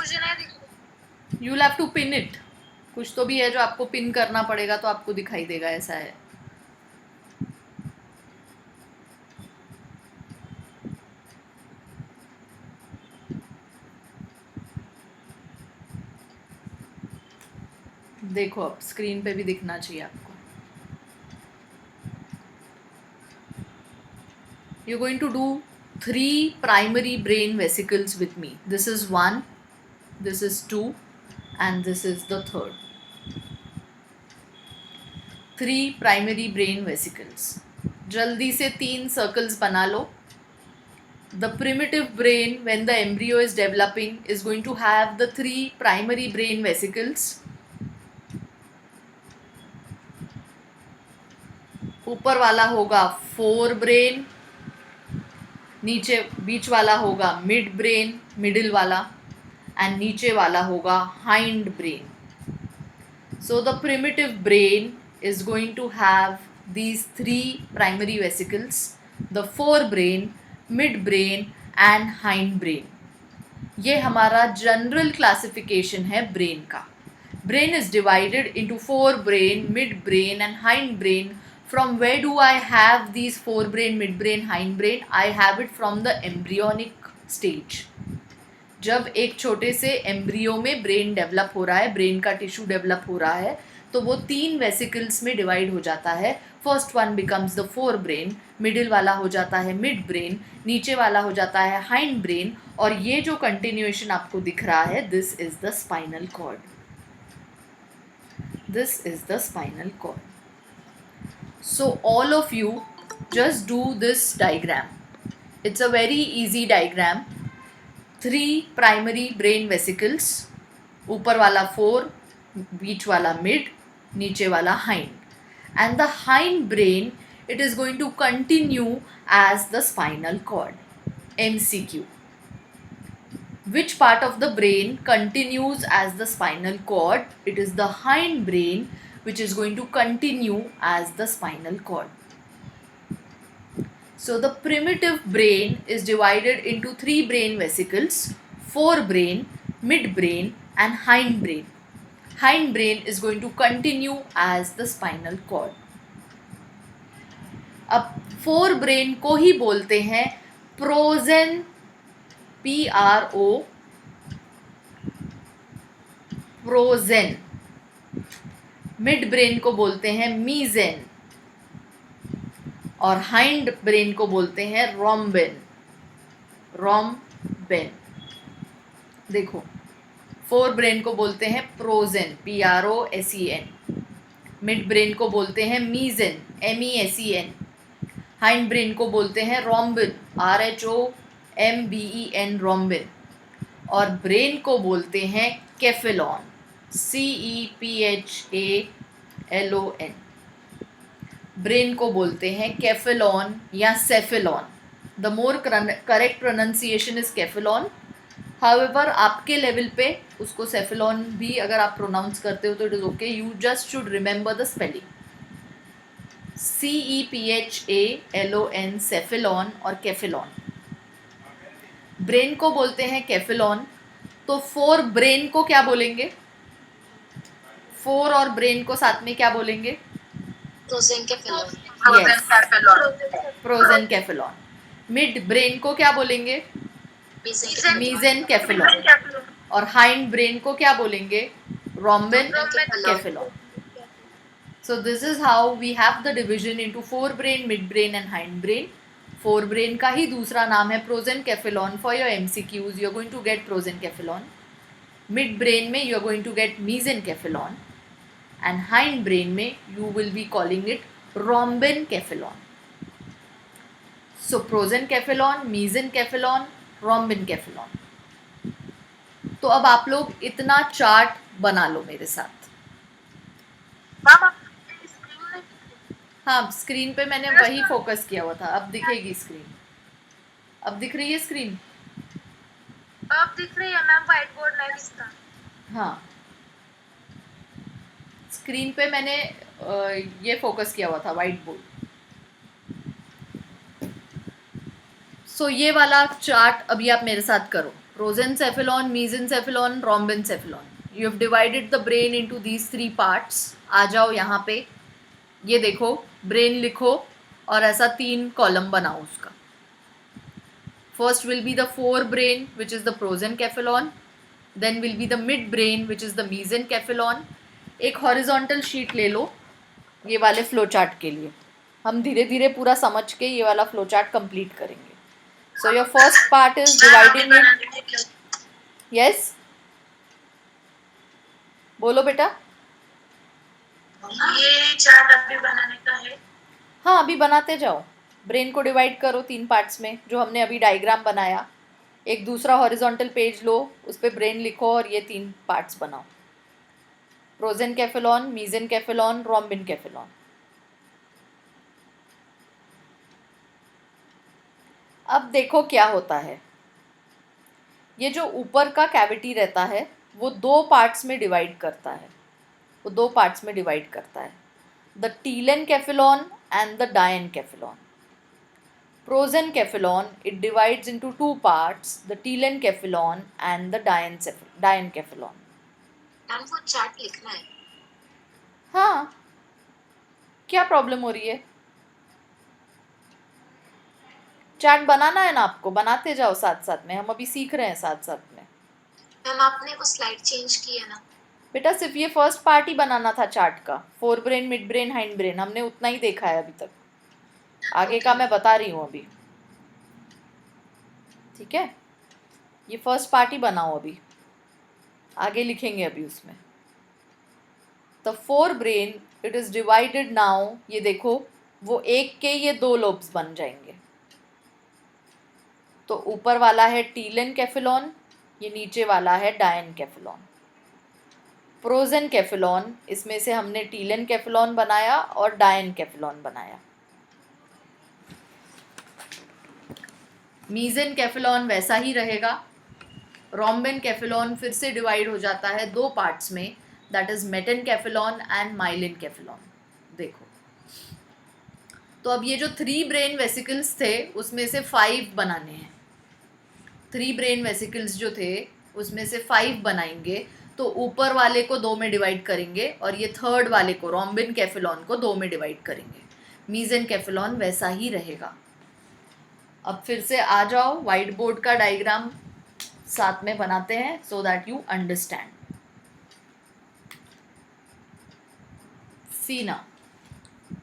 मुझे नहीं दिख रहा। You will have to pin it, कुछ तो भी है जो आपको पिन करना पड़ेगा तो आपको दिखाई देगा, ऐसा है। देखो अब स्क्रीन पे भी दिखना चाहिए आपको। You going to do 3 primary brain vesicles with me. This is 1, this is 2 and this is the third. 3 primary brain vesicles. जल्दी से 3 circles बना लो। The primitive brain, when the embryo is developing, is going to have the 3 primary brain vesicles. ऊपर वाला होगा forebrain, नीचे बीच वाला होगा mid brain, middle वाला, and नीचे वाला होगा hind brain. So the primitive brain is going to have these 3 primary vesicles: the forebrain, midbrain and hindbrain. ये हमारा जनरल क्लासिफिकेशन है ब्रेन का। Brain is divided into forebrain, midbrain and hindbrain. From where do I have these forebrain, midbrain, hindbrain? I have it from the embryonic stage. जब एक छोटे से embryo में brain develop हो रहा है, ब्रेन का टिश्यू डेवलप हो रहा है, तो वो 3 वेसिकल्स में डिवाइड हो जाता है। First one becomes the fore brain, middle वाला हो जाता है मिड ब्रेन, नीचे वाला हो जाता है हाइंड ब्रेन, और ये जो कंटिन्यूएशन आपको दिख रहा है, this is the spinal cord. This is the spinal cord. So all of you just do this diagram. It's a very easy diagram. 3 primary brain vesicles, ऊपर वाला 4, बीच वाला mid, नीचे वाला hind. And the hind brain, it is going to continue as the spinal cord. MCQ. Which part of the brain continues as the spinal cord? It is the hind brain which is going to continue as the spinal cord. So the primitive brain is divided into 3 brain vesicles: forebrain, midbrain and hindbrain. Hindbrain is going to continue as the spinal cord. अब forebrain को ही बोलते हैं प्रोजेन, PRO, प्रोजेन। midbrain को बोलते हैं मीजेन, और hind brain को बोलते हैं रोम्बेन, रोम्बेन। देखो, फोर ब्रेन को बोलते हैं प्रोजेन, PROSEN, मिड ब्रेन को बोलते हैं मीजेन, MESEN, हाइंड ब्रेन को बोलते हैं रोम्बिन, RHOMBEN, रोम्बिन, और ब्रेन को बोलते हैं केफेलॉन, CEPHALON। ब्रेन को बोलते हैं केफेलॉन या cephalon. The more correct pronunciation is cephalon. However आपके लेवल पे उसको सेफेलॉन भी अगर आप प्रोनाउंस करते हो तो it is okay. You just should remember the spelling, CEPHALON, cephalon और केफेलॉन। ब्रेन को बोलते हैं केफेलॉन, तो फोर ब्रेन को क्या बोलेंगे? फोर और ब्रेन को साथ में क्या बोलेंगे? प्रोजेन केफेलॉन। मिड ब्रेन को क्या बोलेंगे? मीजेन केफेलॉन। और हाइंड ब्रेन को क्या बोलेंगे? रोम्बिन केफेलॉन। So this is how we have the division into forebrain, midbrain and hindbrain. Forebrain का ही दूसरा नाम है prosencephalon. For your MCQs you are going to get prosencephalon. Midbrain में you are going to get mesencephalon. And hindbrain में you will be calling it rhombencephalon. So prosencephalon, mesencephalon, rhombencephalon. तो अब आप लोग इतना चार्ट बना लो मेरे साथ। हाँ, स्क्रीन पे मैंने वही फोकस किया हुआ था। अब दिखेगी स्क्रीन? अब दिख रही है स्क्रीन? अब दिख रही है मैम, व्हाइट बोर्ड नहीं दिखता। हाँ, स्क्रीन पे मैंने ये फोकस किया हुआ था, व्हाइट बोर्ड। सो ये वाला चार्ट अभी आप मेरे साथ करो। Prosencephalon, mesencephalon, rhombencephalon. You have divided the brain into these 3 parts. आ जाओ यहाँ पे, ये देखो, ब्रेन लिखो और ऐसा 3 कॉलम बनाओ उसका. First will be the forebrain, which is the prosencephalon. Then will be the midbrain, which is the mesencephalon. एक हॉरिजॉन्टल शीट ले लो ये वाले फ्लो चार्ट के लिए. हम धीरे धीरे पूरा समझ के ये वाला फ्लो चार्ट कंप्लीट करेंगे. So your first part is dividing it. Yes, बोलो बेटा. ये चार्ट अभी बनाने का है. हाँ, अभी बनाते जाओ. ब्रेन को डिवाइड करो 3 पार्ट्स में, जो हमने अभी डायग्राम बनाया. एक दूसरा हॉरिजॉन्टल पेज लो, उस पर ब्रेन लिखो और ये 3 पार्ट्स बनाओ. प्रोजेनकेफेलॉन, मेसेनकेफेलॉन, रोम्बिनकेफेलॉन. अब देखो क्या होता है. ये जो ऊपर का कैविटी रहता है वो 2 पार्ट्स में डिवाइड करता है. वो 2 पार्ट्स में डिवाइड करता है. The telencephalon and the diencephalon. Prosencephalon, it divides into 2 parts, the telencephalon and the diencephalon. Ma'am वो चार्ट लिखना है. हाँ, क्या प्रॉब्लम हो रही है? चार्ट बनाना है ना आपको, बनाते जाओ साथ साथ में. हम अभी सीख रहे हैं साथ साथ में. मैम आपने वो स्लाइड चेंज की है ना. बेटा सिर्फ ये फर्स्ट पार्ट ही बनाना था चार्ट का. Four brain, mid brain, hind brain, हमने उतना ही देखा है अभी तक. आगे का मैं बता रही हूँ अभी. ठीक है, ये फर्स्ट पार्ट ही बनाओ अभी, आगे लिखेंगे अभी उसमें. The fore brain it is divided now. ये देखो, वो एक के ये 2 लोब्स बन जाएंगे. तो ऊपर वाला है टीलेनकेफेलॉन, ये नीचे वाला है डायनकेफेलॉन. प्रोजेनकेफेलॉन, इसमें से हमने टीलेनकेफेलॉन बनाया और डायनकेफेलॉन बनाया. मेसेनकेफेलॉन वैसा ही रहेगा. रोम्बेनकेफेलॉन फिर से डिवाइड हो जाता है 2 पार्ट्स में, दैट इज मेटेनकेफेलॉन एंड माइलिनकेफेलॉन. देखो, तो अब ये जो 3 ब्रेन वेसिकल्स थे उसमें से 5 बनाने हैं. 3 ब्रेन वेसिकल्स जो थे उसमें से 5 बनाएंगे. तो ऊपर वाले को 2 में डिवाइड करेंगे और ये थर्ड वाले को, रोम्बिनकेफेलॉन को 2 में डिवाइड करेंगे. मेसेनकेफेलॉन वैसा ही रहेगा. अब फिर से आ जाओ, व्हाइट बोर्ड का डायग्राम साथ में बनाते हैं so that you understand. See ना,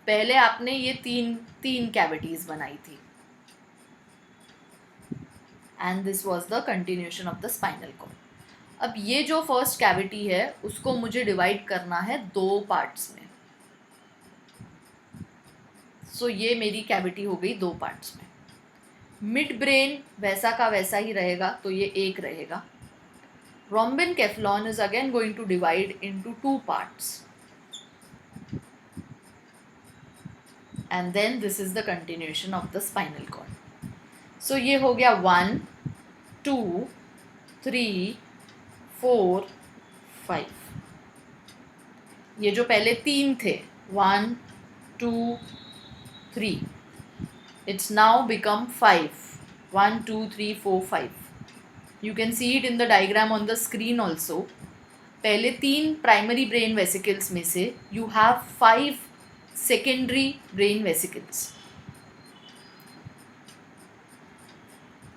पहले आपने ये तीन कैविटीज बनाई थी and this was the continuation of the spinal cord. अब ये जो फर्स्ट कैविटी है उसको मुझे डिवाइड करना है 2 पार्ट्स में. सो ये मेरी कैविटी हो गई 2 पार्ट्स में. मिड ब्रेन वैसा का वैसा ही रहेगा, तो ये 1 रहेगा. Rhombencephalon is again going to divide into 2 parts and then this is the continuation of the spinal cord. So ये हो गया 1 2 3 4 5. ये जो पहले 3 थे 1 2 3, it's now become 5. 1 2 3 4 5. You can see it in the diagram on the screen also. पहले 3 primary brain vesicles में से you have 5 secondary brain vesicles.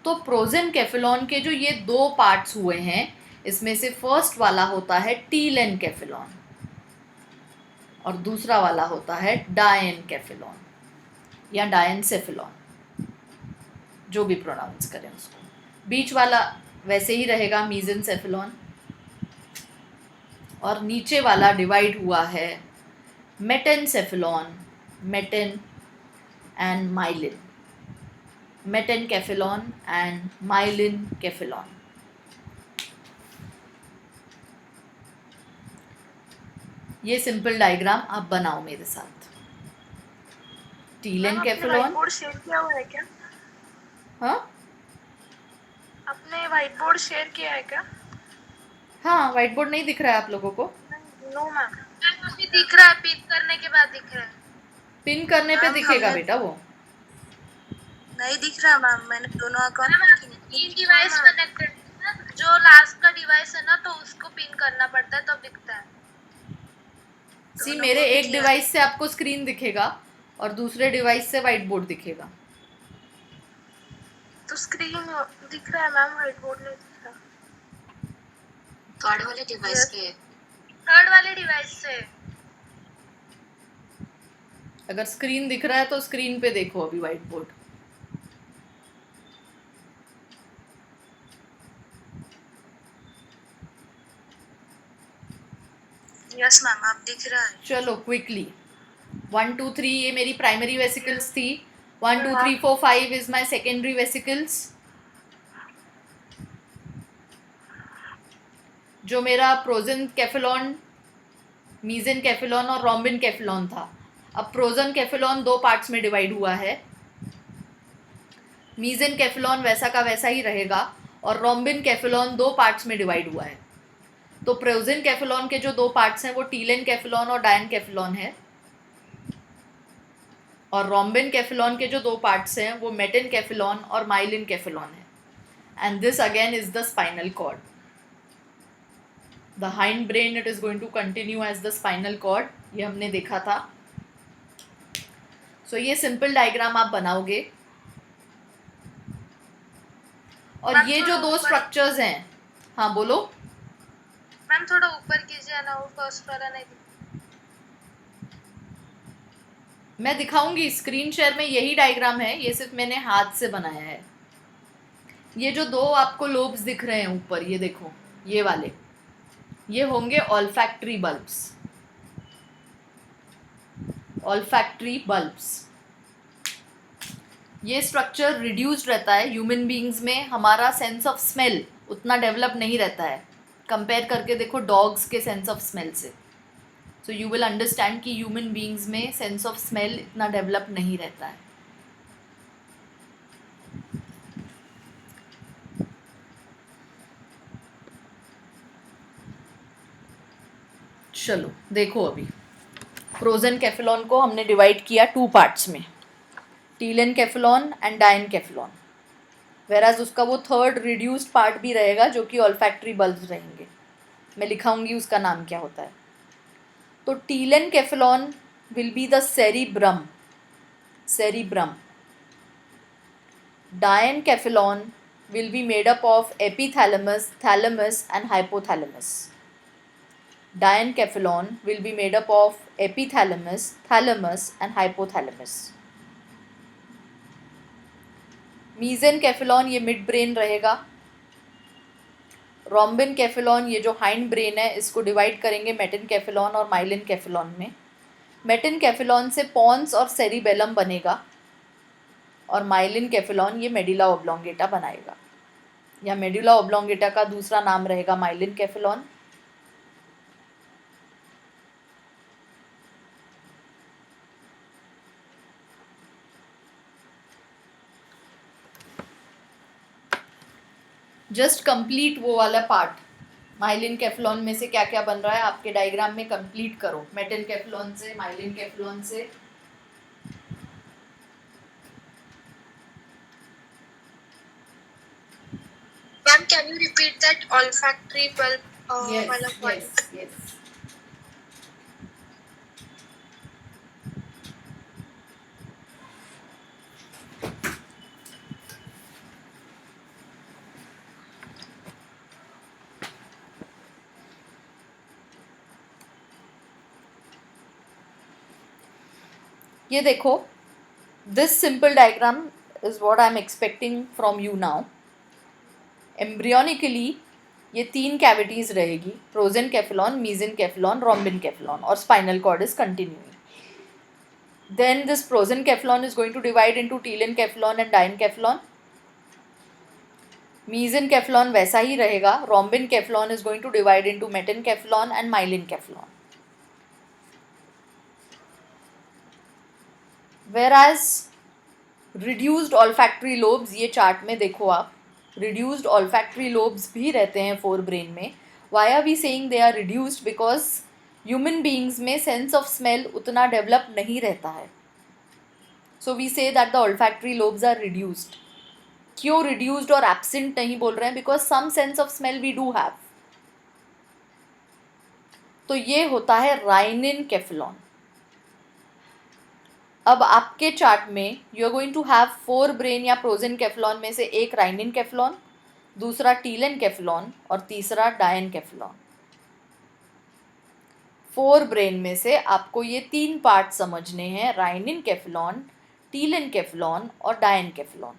तो प्रोजेनकेफेलॉन के जो ये 2 पार्ट्स हुए हैं इसमें से फर्स्ट वाला होता है टीलेनकेफेलॉन और दूसरा वाला होता है डायनकेफेलॉन या डायनसेफेलॉन, जो भी प्रोनाउंस करें उसको. बीच वाला वैसे ही रहेगा मेसेनसेफेलॉन और नीचे वाला डिवाइड हुआ है मेटेनसेफेलॉन, मेटेन एंड माइलिन, मेटेनकेफेलॉन एंड माइलिनकेफेलॉन. ये सिंपल डायग्राम आप बनाओ मेरे साथ. टीलेनकेफेलॉन. बोर्ड शेयर किया हुआ है क्या? हाँ, आपने व्हाइट बोर्ड शेयर किया है क्या? हाँ, व्हाइट बोर्ड नहीं दिख रहा है आप लोगों को? No ma'am. अभी दिख रहा है, पिन करने के बाद दिख रहा है. पिन करने पे दिखेगा बेटा वो. नहीं दिख रहा मैम, मैंने दोनों अकाउंट 3 डिवाइस कनेक्टेड है ना, जो लास्ट का डिवाइस है ना तो उसको पिन करना पड़ता है तब दिखता है। सी दोनों मेरे को भी एक किया। डिवाइस से आपको स्क्रीन दिखेगा और दूसरे डिवाइस से व्हाइट बोर्ड दिखेगा। तो स्क्रीन दिख रहा है मैम, व्हाइट बोर्ड नहीं दिख रहा। थर्ड वाले डिवाइस Yes. पे थर्ड वाले डिवाइस से। अगर स्क्रीन दिख रहा है तो स्क्रीन पे देखो अभी व्हाइट बोर्ड। यस मैम आप दिख रहा है। चलो क्विकली 1 2 3 ये मेरी प्राइमरी वेसिकल्स थी। 1 2 3 4 5 इज माय सेकेंडरी वेसिकल्स। जो मेरा प्रोजन कैफेलॉन, मीजन कैफेलॉन और रोम्बिन कैफेलॉन था। अब प्रोजन कैफेलॉन दो पार्ट्स में डिवाइड हुआ है। मीजन कैफेलॉन वैसा का वैसा ही रहेगा और रोम्बिन कैफेलॉन दो पार्ट्स में डिवाइड हुआ है। तो प्रोजन कैफेलॉन के जो दो पार्ट्स हैं वो टीलन कैफेलॉन और डायन कैफेलॉन है, और रोम्बिन कैफेलॉन के जो दो पार्ट्स हैं वो मेटिन कैफेलॉन और माइलिन कैफेलॉन है। And this again is the spinal cord. The hind brain it is going to continue as the spinal cord, ये हमने देखा था। सो ये सिंपल डायग्राम आप बनाओगे और मैम, ये जो थोड़ा दो ऊपर- स्ट्रक्चर्स हैं, हाँ बोलो। मैम थोड़ा ऊपर कीजिए ना, वो फर्स्ट वाला नहीं दिख। मैं दिखाऊंगी स्क्रीन शेयर में, यही डायग्राम है, ये सिर्फ मैंने हाथ से बनाया है। ये जो दो आपको लोब्स दिख रहे हैं ऊपर, ये देखो, ये वाले, ये होंगे ऑल्फैक्टरी बल्ब्स। ऑल्फैक्टरी बल्ब्स, ये स्ट्रक्चर रिड्यूस्ड रहता है। ह्यूमन बीइंग्स में हमारा सेंस ऑफ स्मेल उतना डेवलप नहीं रहता है, कंपेयर करके देखो डॉग्स के सेंस ऑफ स्मेल से। सो यू विल अंडरस्टैंड कि ह्यूमन बीइंग्स में सेंस ऑफ स्मेल इतना डेवलप नहीं रहता है। चलो देखो, अभी प्रोजन कैफेलॉन को हमने डिवाइड किया टू पार्ट्स में, टीलन कैफेलॉन एंड डायन कैफेलॉन। वेराज उसका वो थर्ड रिड्यूस्ड पार्ट भी रहेगा जो कि ऑल्फैक्टरी बल्ब्स रहेंगे, मैं लिखाऊंगी उसका नाम क्या होता है। तो telencephalon will be the cerebrum, cerebrum. Diencephalon will be made up of epithalamus, thalamus and hypothalamus. Diencephalon will be made up of epithalamus, thalamus and hypothalamus. Mesencephalon ये mid brain रहेगा। रोम्बिन कैफेलॉन ये जो hind brain है, इसको divide करेंगे mate in कैफेलॉन और myelin कैफेलॉन में। Mate in कैफेलॉन से पॉन्स और सेरिबेलम बनेगा और माइलिन कैफेलॉन ये मेडुला ऑब्लोंगेटा बनाएगा, या मेडुला ऑब्लोंगेटा का दूसरा नाम रहेगा माइलिन कैफेलॉन। जस्ट कंप्लीट वो वाला पार्ट, माइलिन कैफेलॉन में से क्या क्या बन रहा है आपके डायग्राम में कंप्लीट करो, मेटिन कैफेलॉन से, माइलिन कैफेलॉन से। Ma'am can you repeat that olfactory bulb वाला पॉइंट? yes. ये देखो, this simple diagram is what I am expecting from you now. Embryonically ये तीन कैविटीज रहेगी, प्रोजन कैफेलॉन, मीजन कैफेलॉन, रोम्बिन कैफेलॉन, और spinal cord is continuing. Then this prosen cephalon is going to divide into Telan cephalon and diencephalon. Meson cephalon वैसा ही रहेगा। Rhombin cephalon is going to divide into metin cephalon and myelin cephalon. Whereas reduced olfactory lobes, ये chart में देखो आप, reduced olfactory lobes भी रहते हैं forebrain में। Why are we saying they are reduced? Because human beings में sense of smell उतना डेवलप नहीं रहता है, so we say that the olfactory lobes are reduced. क्यों रिड्यूस्ड और एब्सेंट नहीं बोल रहे हैं? Because some sense of smell we do have. तो ये होता है राइनिन केफ्लॉन. अब आपके चार्ट में you are going to have 4 brain या प्रोजेन केफ्लॉन में से एक राइनिन केफ्लॉन, दूसरा टीलन केफ्लॉन और तीसरा डायन केफ्लॉन. 4 ब्रेन में से आपको ये 3 पार्ट समझने हैं, राइनिन केफ्लॉन, टीलन केफ्लॉन और डायन केफ्लॉन.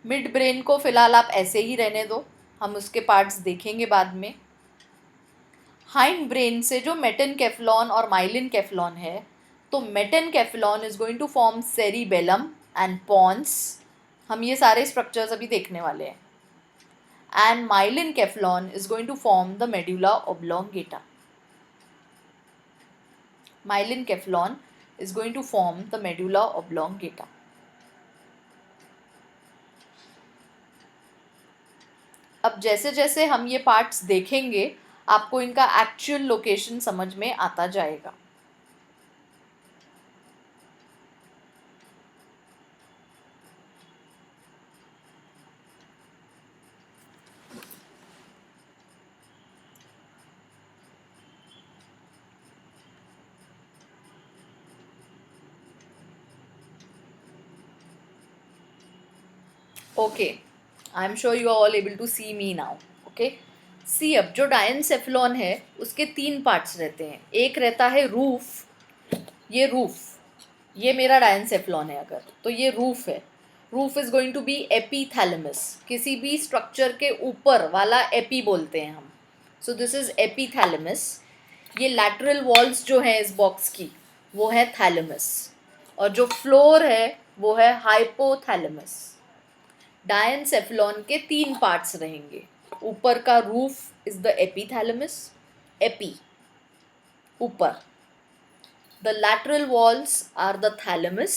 मिड ब्रेन को फिलहाल आप ऐसे ही रहने दो, हम उसके पार्ट्स देखेंगे बाद में. हाइंड ब्रेन से जो मेटेनकेफ्लॉन और माइलिन केफ्लॉन है, तो metencephalon is going to form cerebellum and pons. हम ये सारे स्ट्रक्चर्स अभी देखने वाले हैं. And myelencephalon is going to form the medulla oblongata. Myelencephalon is going to form the medulla oblongata. अब जैसे जैसे हम ये पार्ट्स देखेंगे आपको इनका एक्चुअल लोकेशन समझ में आता जाएगा. Okay, I am sure you are all able to see me now. Okay, see अब जो डायनसेफ्लॉन है उसके 3 पार्ट्स रहते हैं. एक रहता है रूफ, ये रूफ, ये मेरा डायनसेफ्लॉन है अगर, तो ये रूफ है. Roof is going to be epithalamus. किसी भी स्ट्रक्चर के ऊपर वाला एपी बोलते हैं हम. So this is epithalamus. ये लैटरल वॉल्स जो है इस बॉक्स की वो है थैलेमस, और जो फ्लोर है वो है हाइपोथैलेमस. डायनसेफ्लॉन के 3 पार्ट्स रहेंगे. ऊपर का रूफ इज द एपीथैलेमस, एपी ऊपर. The lateral walls are the thalamus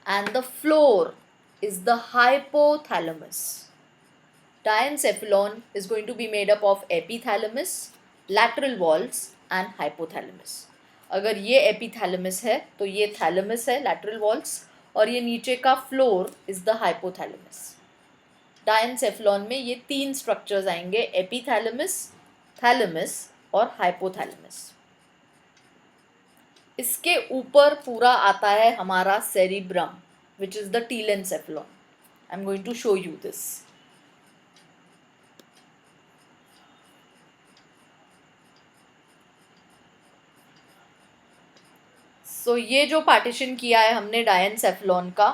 and the floor is the hypothalamus. Diencephalon is going to be made up of epithalamus, lateral walls and hypothalamus. अगर ये epithalamus है तो ये thalamus है, lateral walls, और ये नीचे का floor is the hypothalamus. Diencephalon में ये 3 structures आएंगे, epithalamus, thalamus और hypothalamus. इसके ऊपर पूरा आता है हमारा cerebrum, which is the telencephalon. I am going to show you this. So ये जो पार्टीशन किया है हमने डायनसेफ्लॉन का,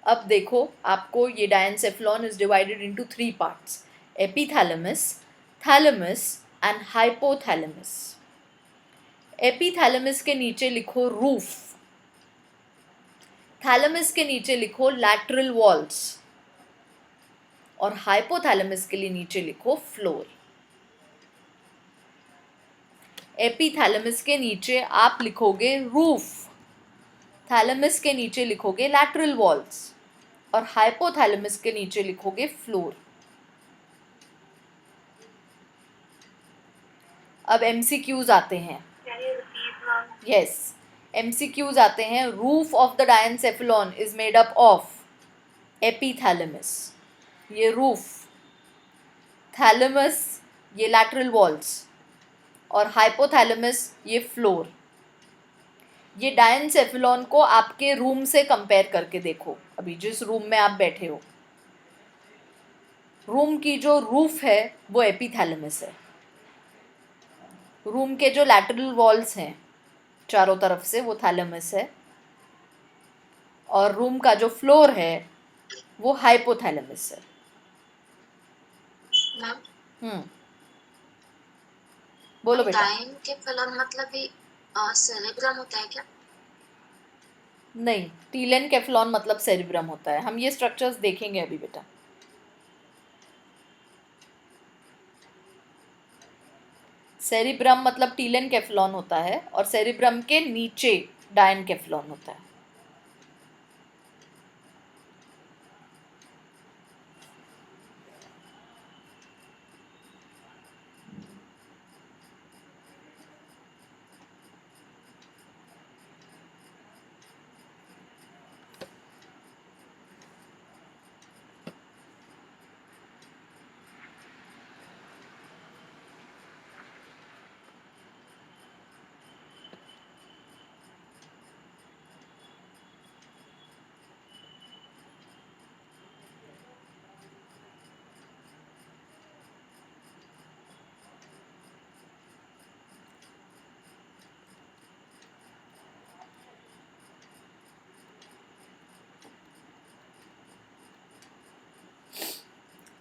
अब देखो आपको ये diencephalon is divided into 3 parts, epithalamus, thalamus and hypothalamus. Epithalamus के नीचे लिखो रूफ, थैलेमस के नीचे लिखो लैटरल वॉल्स और हाइपोथैलेमस के लिए नीचे लिखो फ्लोर. एपीथैलेमस के नीचे आप लिखोगे रूफ, थैलेमस के नीचे लिखोगे लैटरल वॉल्स और हाइपोथैलेमस के नीचे लिखोगे फ्लोर. अब एमसीक्यूज आते हैं. Yes, MCQs आते हैं. Roof of the diencephalon is made up of epithalamus, ये रूफ, थैलेमस ये लैटरल वॉल्स और हाइपोथैलेमस ये फ्लोर. ये डायनसेफ्लॉन को आपके रूम से कंपेयर करके देखो. अभी जिस रूम में आप बैठे हो, रूम की जो रूफ है वो एपीथैलेमस है. रूम के जो लैटरल वॉल्स हैं चारों तरफ से वो थैलेमस है, और रूम का जो फ्लोर है वो हाइपोथैलेमस है. मैम, बोलो बेटा. डायनकेफ्लॉन मतलब ही सेरेब्रम होता है क्या? नहीं, टीलेनकेफ्लॉन मतलब सेरिब्रम होता है. हम ये स्ट्रक्चर्स देखेंगे अभी बेटा. सेरिब्रम मतलब टीलेनकेफ्लॉन होता है और सेरिब्रम के नीचे डायनकेफ्लॉन होता है.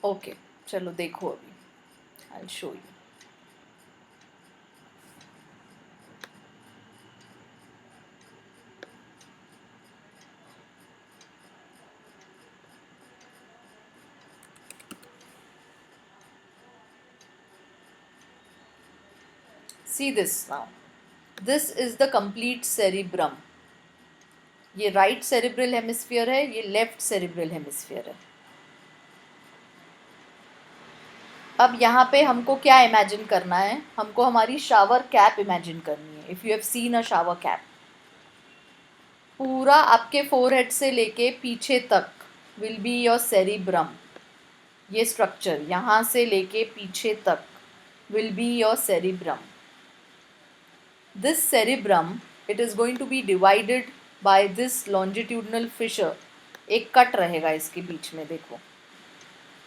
ओके, चलो देखो अभी, I show you. See this now. This is the complete cerebrum. ये राइट सेरिब्रल हेमिस्फीयर है, ये लेफ्ट सेरिब्रल हेमिस्फीयर है. अब यहाँ पे हमको क्या इमेजिन करना है, हमको हमारी शावर कैप इमेजिन करनी है. If you have seen a shower cap, पूरा आपके फोरहेड से लेके पीछे तक विल बी योर सेरिब्रम. ये स्ट्रक्चर यहाँ से लेके पीछे तक will be your cerebrum. This cerebrum, it is going to be divided by this longitudinal fissure. एक कट रहेगा इसके बीच में, देखो,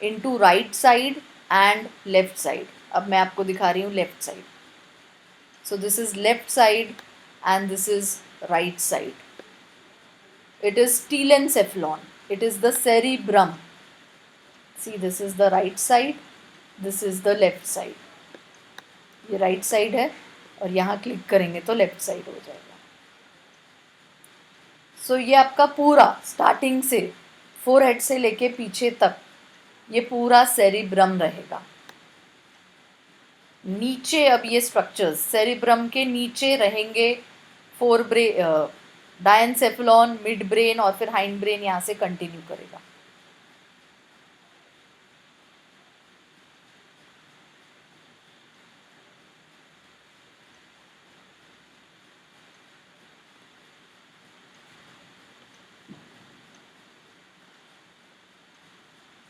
into right side and left side. अब मैं आपको दिखा रही हूँ left side. So this is left side and this is right side. It is telencephalon. It is the cerebrum. See, this is the right side, this is the left side. ये right side है और यहाँ click करेंगे तो left side हो जाएगा. सो ये आपका पूरा स्टार्टिंग से फोरहेड से लेके पीछे तक ये पूरा सेरिब्रम रहेगा. नीचे अब ये स्ट्रक्चर्स सेरिब्रम के नीचे रहेंगे. डायनसेफेलॉन, मिड ब्रेन और फिर हाइंड ब्रेन यहाँ से कंटिन्यू करेगा.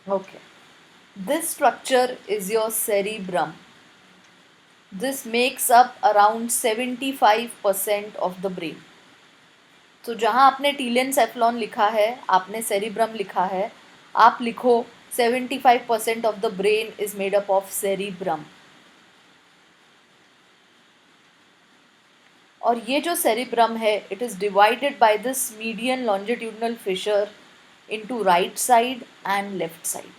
Okay. This structure is your cerebrum. This makes up around 75% of the brain. तो जहाँ आपने टीलेनसेफेलॉन लिखा है, आपने सेरिब्रम लिखा है, आप लिखो 75% of the brain is made up of cerebrum. और ये जो सेरिब्रम है, it is divided by this median longitudinal fissure into right side and left side.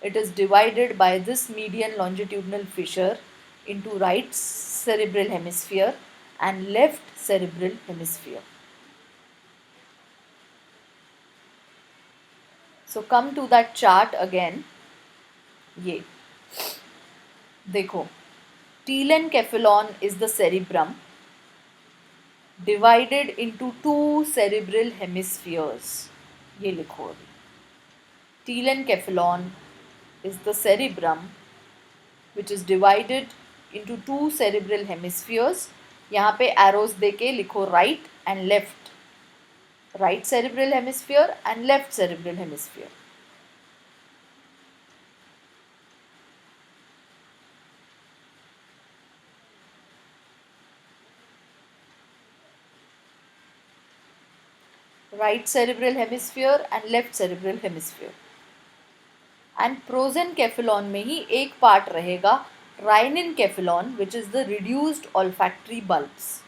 It is divided by this median longitudinal fissure into right cerebral hemisphere and left cerebral hemisphere. So come to that chart again. ये देखो, telencephalon is the cerebrum divided into two cerebral hemispheres. ये लिखो अभी. Telencephalon is the cerebrum which is divided into two cerebral hemispheres. यहाँ पे arrows देके लिखो right and left. Right cerebral hemisphere and left cerebral hemisphere. Right cerebral hemisphere and left cerebral hemisphere. And prosencephalon में ही एक part रहेगा rhinencephalon, which is the reduced olfactory bulbs.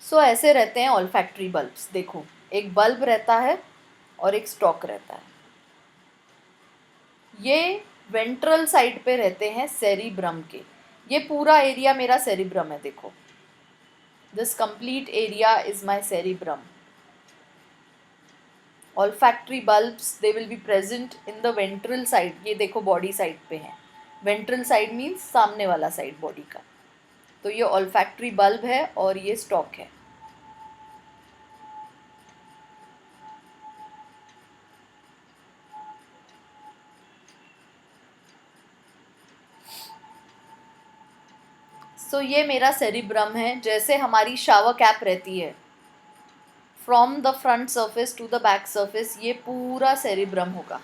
So ऐसे रहते हैं olfactory bulbs. देखो, एक बल्ब रहता है और एक स्टॉक रहता है. ये वेंट्रल साइड पे रहते हैं सेरिब्रम के. ये पूरा एरिया मेरा सेरिब्रम है. देखो, this complete area is my cerebrum. Olfactory bulbs, they will be present in the ventral side. ये देखो बॉडी साइड पे है. वेंट्रल साइड मीन्स सामने वाला साइड बॉडी का. तो ये olfactory bulb है और ये स्टॉक है. सो ये मेरा सेरिब्रम है. जैसे हमारी शावर कैप रहती है, from the front surface to the back surface, ये पूरा सेरिब्रम होगा.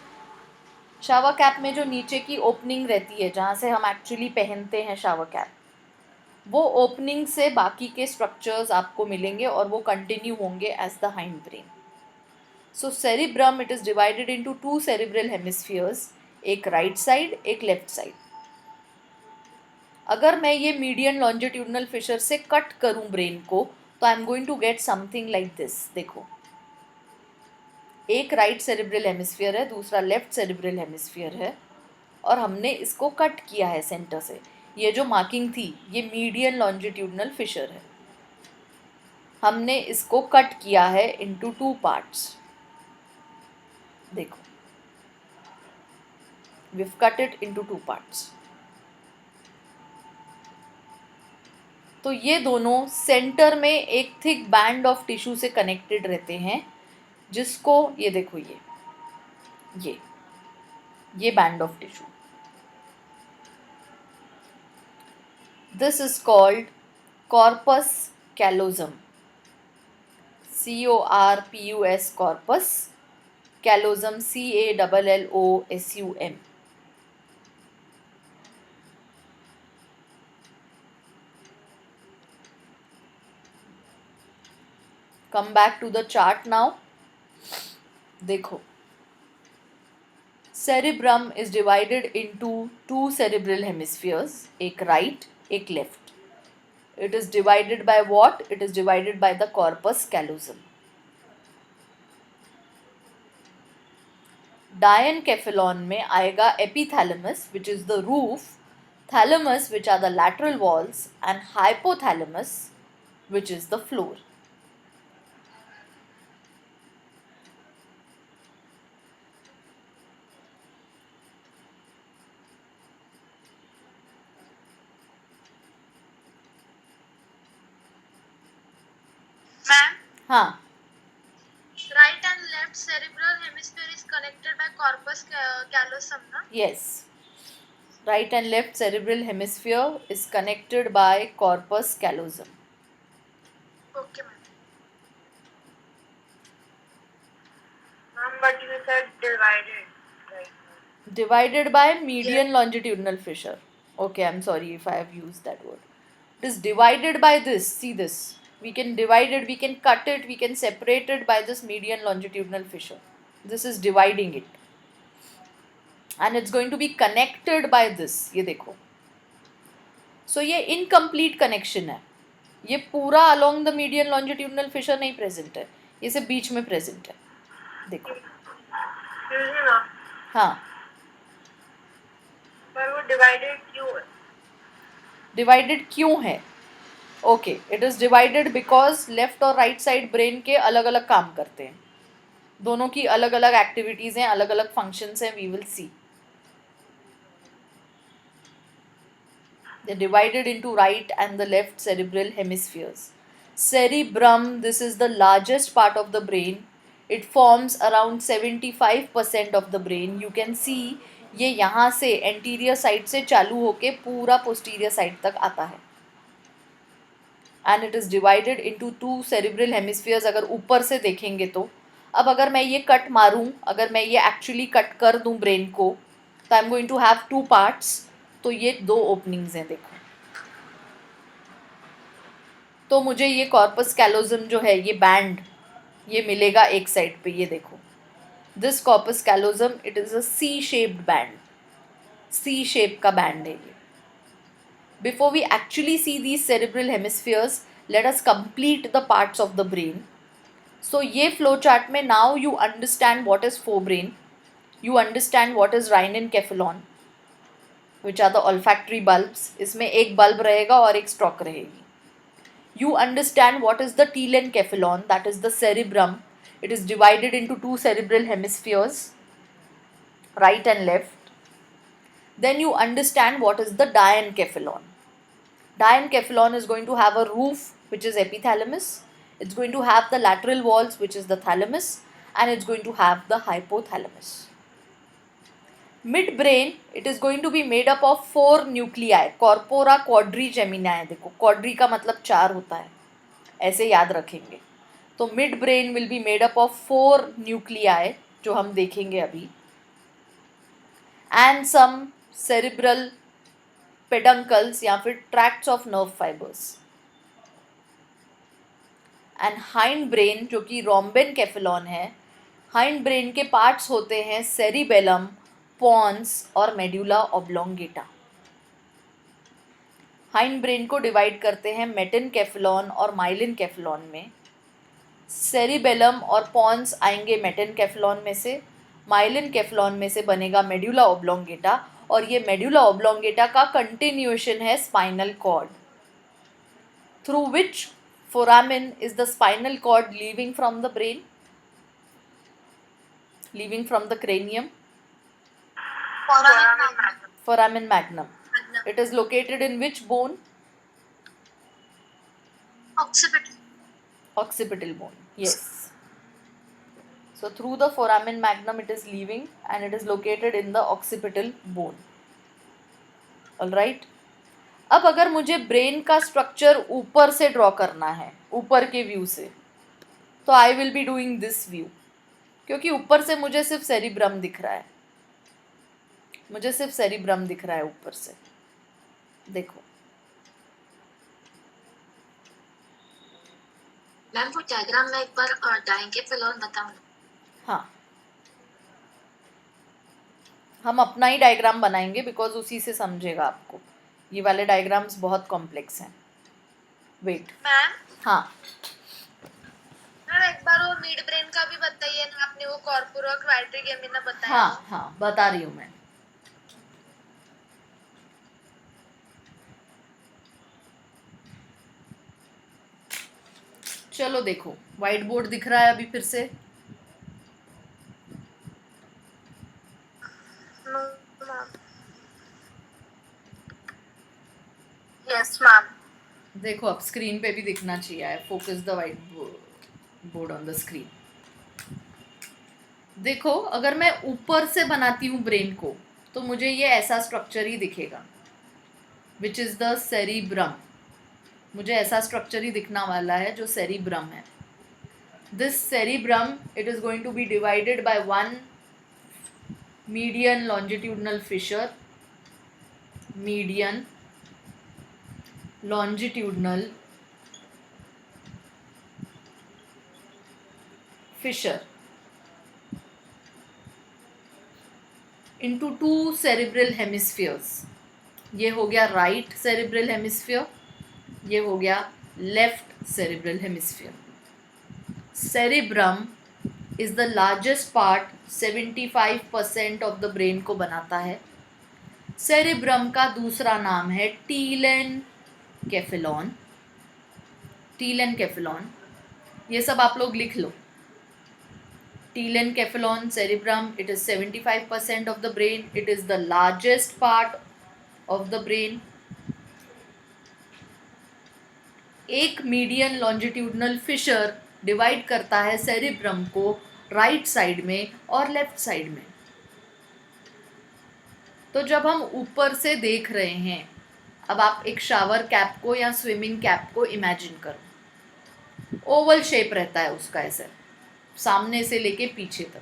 शावर कैप में जो नीचे की ओपनिंग रहती है, जहाँ से हम एक्चुअली पहनते हैं शावर कैप, वो ओपनिंग से बाकी के स्ट्रक्चर्स आपको मिलेंगे और वो कंटिन्यू होंगे as the hind brain. So cerebrum, it is divided into two cerebral hemispheres, एक राइट साइड, एक लेफ्ट साइड. अगर मैं ये मीडियन लॉन्जिट्यूडनल फिशर से कट करूं ब्रेन को तो I am going to get something like this. देखो, एक राइट सेरिब्रल हेमिस्फीयर है, दूसरा लेफ्ट सेरिब्रल हेमिस्फीयर है, और हमने इसको कट किया है सेंटर से. ये जो मार्किंग थी ये मीडियन लॉन्जिट्यूडनल फिशर है. हमने इसको कट किया है इनटू 2 पार्ट्स. देखो, we've cut it into 2 parts. तो ये दोनों सेंटर में एक थिक बैंड ऑफ टिश्यू से कनेक्टेड रहते हैं, जिसको ये देखो, ये band of tissue, this is called corpus callosum. CORPUS, corpus callosum, CALLOSUM. Come back to the chart now. देखो, cerebrum is divided into 2 cerebral hemispheres, एक right, एक left. It is divided by what? It is divided by the corpus callosum. Diencephalon में आएगा epithalamus, which is the roof, thalamus, which are the lateral walls, and hypothalamus, which is the floor. Ma'am, हाँ, right and left cerebral hemisphere is connected by corpus callosum, na? yes. Right and left cerebral hemisphere is connected by corpus callosum. Okay, ma'am. Ma'am, but you said divided, right? Divided by median longitudinal fissure. Okay, I'm sorry if I have used that word. It is divided by this. See this. We can divide it, we can cut it, we can separate it by this median longitudinal fissure. This is dividing it. And it's going to be connected by this. ये देखो. So ये incomplete connection है. ये पूरा along the median longitudinal fissure नहीं present है. ये सिर्फ बीच में present है. देखो. Excuse me, ma'am. हाँ. पर वो divided क्यों है? डिवाइडेड क्यों है? Okay, it is divided because left और राइट साइड ब्रेन के अलग अलग काम करते हैं. दोनों की अलग अलग एक्टिविटीज हैं, अलग अलग फंक्शंस हैं. We will see. They divided into right and the left cerebral hemispheres. Cerebrum, this is the largest part of the brain. It forms around 75% of the brain. You can see ये यहाँ से anterior side से चालू होके पूरा posterior side तक आता है. And it is divided into 2 cerebral hemispheres. अगर ऊपर से देखेंगे तो, अब अगर मैं ये कट मारूं, अगर मैं ये एक्चुअली कट कर दूं ब्रेन को, तो I am going to have 2 parts. तो ये 2 ओपनिंग्स हैं. देखो, तो मुझे ये कॉर्पस कैलोसम जो है, ये बैंड, ये मिलेगा एक साइड पे. ये देखो, this corpus callosum, it is a C shaped band. C shape का बैंड है ये. Before we actually see these cerebral hemispheres, let us complete the parts of the brain. So ये फ्लो चार्ट में now you understand what is forebrain, you understand what is rhinencephalon, which are the olfactory bulbs. इसमें एक bulb रहेगा और एक stock रहेगी. You understand what is the telencephalon, that is the cerebrum. It is divided into 2 cerebral hemispheres, right and left. Then you understand what is the diencephalon. Diencephalon is going to have a roof, which is epithalamus. It's going to have the lateral walls, which is the thalamus, and it's going to have the hypothalamus. Midbrain, it is going to be made up of 4 nuclei. Corpora quadrigemina है. देखो, quadri का मतलब 4 होता है, ऐसे याद रखेंगे. तो mid brain will be made up of 4 nuclei, जो हम देखेंगे अभी, एंड सम सेरिब्रल पेडंकल्स या फिर tracts of nerve fibres. And hind brain, जो कि रोम्बेनकेफेलॉन है, हाइंड ब्रेन के पार्ट्स होते हैं सेरिबेलम, पॉन्स और मेडुला ऑब्लोंगेटा. हाइंड ब्रेन को डिवाइड करते हैं मेटेनकेफेलॉन और माइलिनकेफेलॉन में। सेरिबेलम और पॉन्स आएंगे मेटेनकेफेलॉन में से, माइलिनकेफेलॉन में से बनेगा मेडुला ओब्लोंगेटा, और ये मेडुला ओब्लोंगेटा का कंटिन्यूएशन है spinal cord, through which foramen is the spinal cord leaving from the brain, leaving from the cranium. Foramen magnum. It is located in which bone? Occipital. Occipital bone. Yes. So through the foramen magnum it is leaving and it is located in the occipital bone. All right. अब अगर मुझे brain का structure ऊपर से draw करना है, ऊपर के व्यू से, तो I will be doing this view, क्योंकि ऊपर से मुझे सिर्फ सेरिब्रम दिख रहा है, मुझे सिर्फ सेरिब्रम दिख रहा है ऊपर से। देखो मैम वो डायग्राम में एक बार डायंकेफेलॉन बताऊं? हाँ, हम अपना ही डायग्राम बनाएंगे बिकॉज उसी से समझेगा आपको। ये वाले डायग्राम्स बहुत कॉम्प्लेक्स हैं। वेट। मैम हाँ मैम एक बार वो मिड ब्रेन का भी बताइए ना, आपने वो कॉर्पोरा क्वाड्रिगेमिना बताया। हाँ हाँ, बता रही हूँ मैं। चलो देखो, व्हाइट बोर्ड दिख रहा है अभी फिर से? Yes ma'am. देखो अब स्क्रीन पे भी दिखना चाहिए। I focus the white board on the screen. देखो अगर मैं ऊपर से बनाती हूँ ब्रेन को तो मुझे ये ऐसा स्ट्रक्चर ही दिखेगा, विच इज़ द सेरिब्रम। मुझे ऐसा स्ट्रक्चर ही दिखना वाला है जो सेरिब्रम है। This cerebrum it is going to be divided by one median longitudinal fissure, median longitudinal fissure into two cerebral hemispheres. ये हो गया राइट सेरिब्रल हेमिस्फीयर, ये हो गया left cerebral hemisphere. Cerebrum is the largest part, 75% of the brain को बनाता है। Cerebrum का दूसरा नाम है टीलेनकेफेलॉन। टीलेनकेफेलॉन, ये सब आप लोग लिख लो। टीलेनकेफेलॉन, cerebrum, it is 75% of the brain, it is the largest part of the brain। एक मीडियन लॉन्जिट्यूडनल फिशर डिवाइड करता है सेरिब्रम को राइट साइड में और लेफ्ट साइड में। तो जब हम ऊपर से देख रहे हैं, अब आप एक शावर कैप को या स्विमिंग कैप को इमेजिन करो। ओवल शेप रहता है उसका, ऐसे सामने से लेके पीछे तक।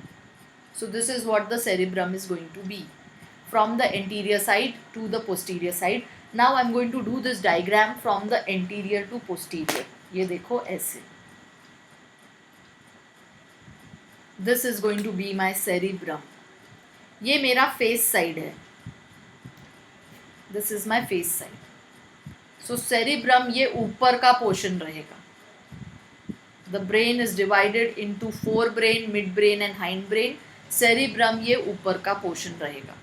So this is what the cerebrum is going to be from the anterior side to the posterior side. Now I am going to do this diagram from the anterior to posterior. ये देखो ऐसे, this is going to be my cerebrum. ये मेरा face side है, this is my face side. So cerebrum ये ऊपर का portion रहेगा। The brain is divided into four brain, mid brain and hind brain. Cerebrum ये ऊपर का पोर्शन रहेगा।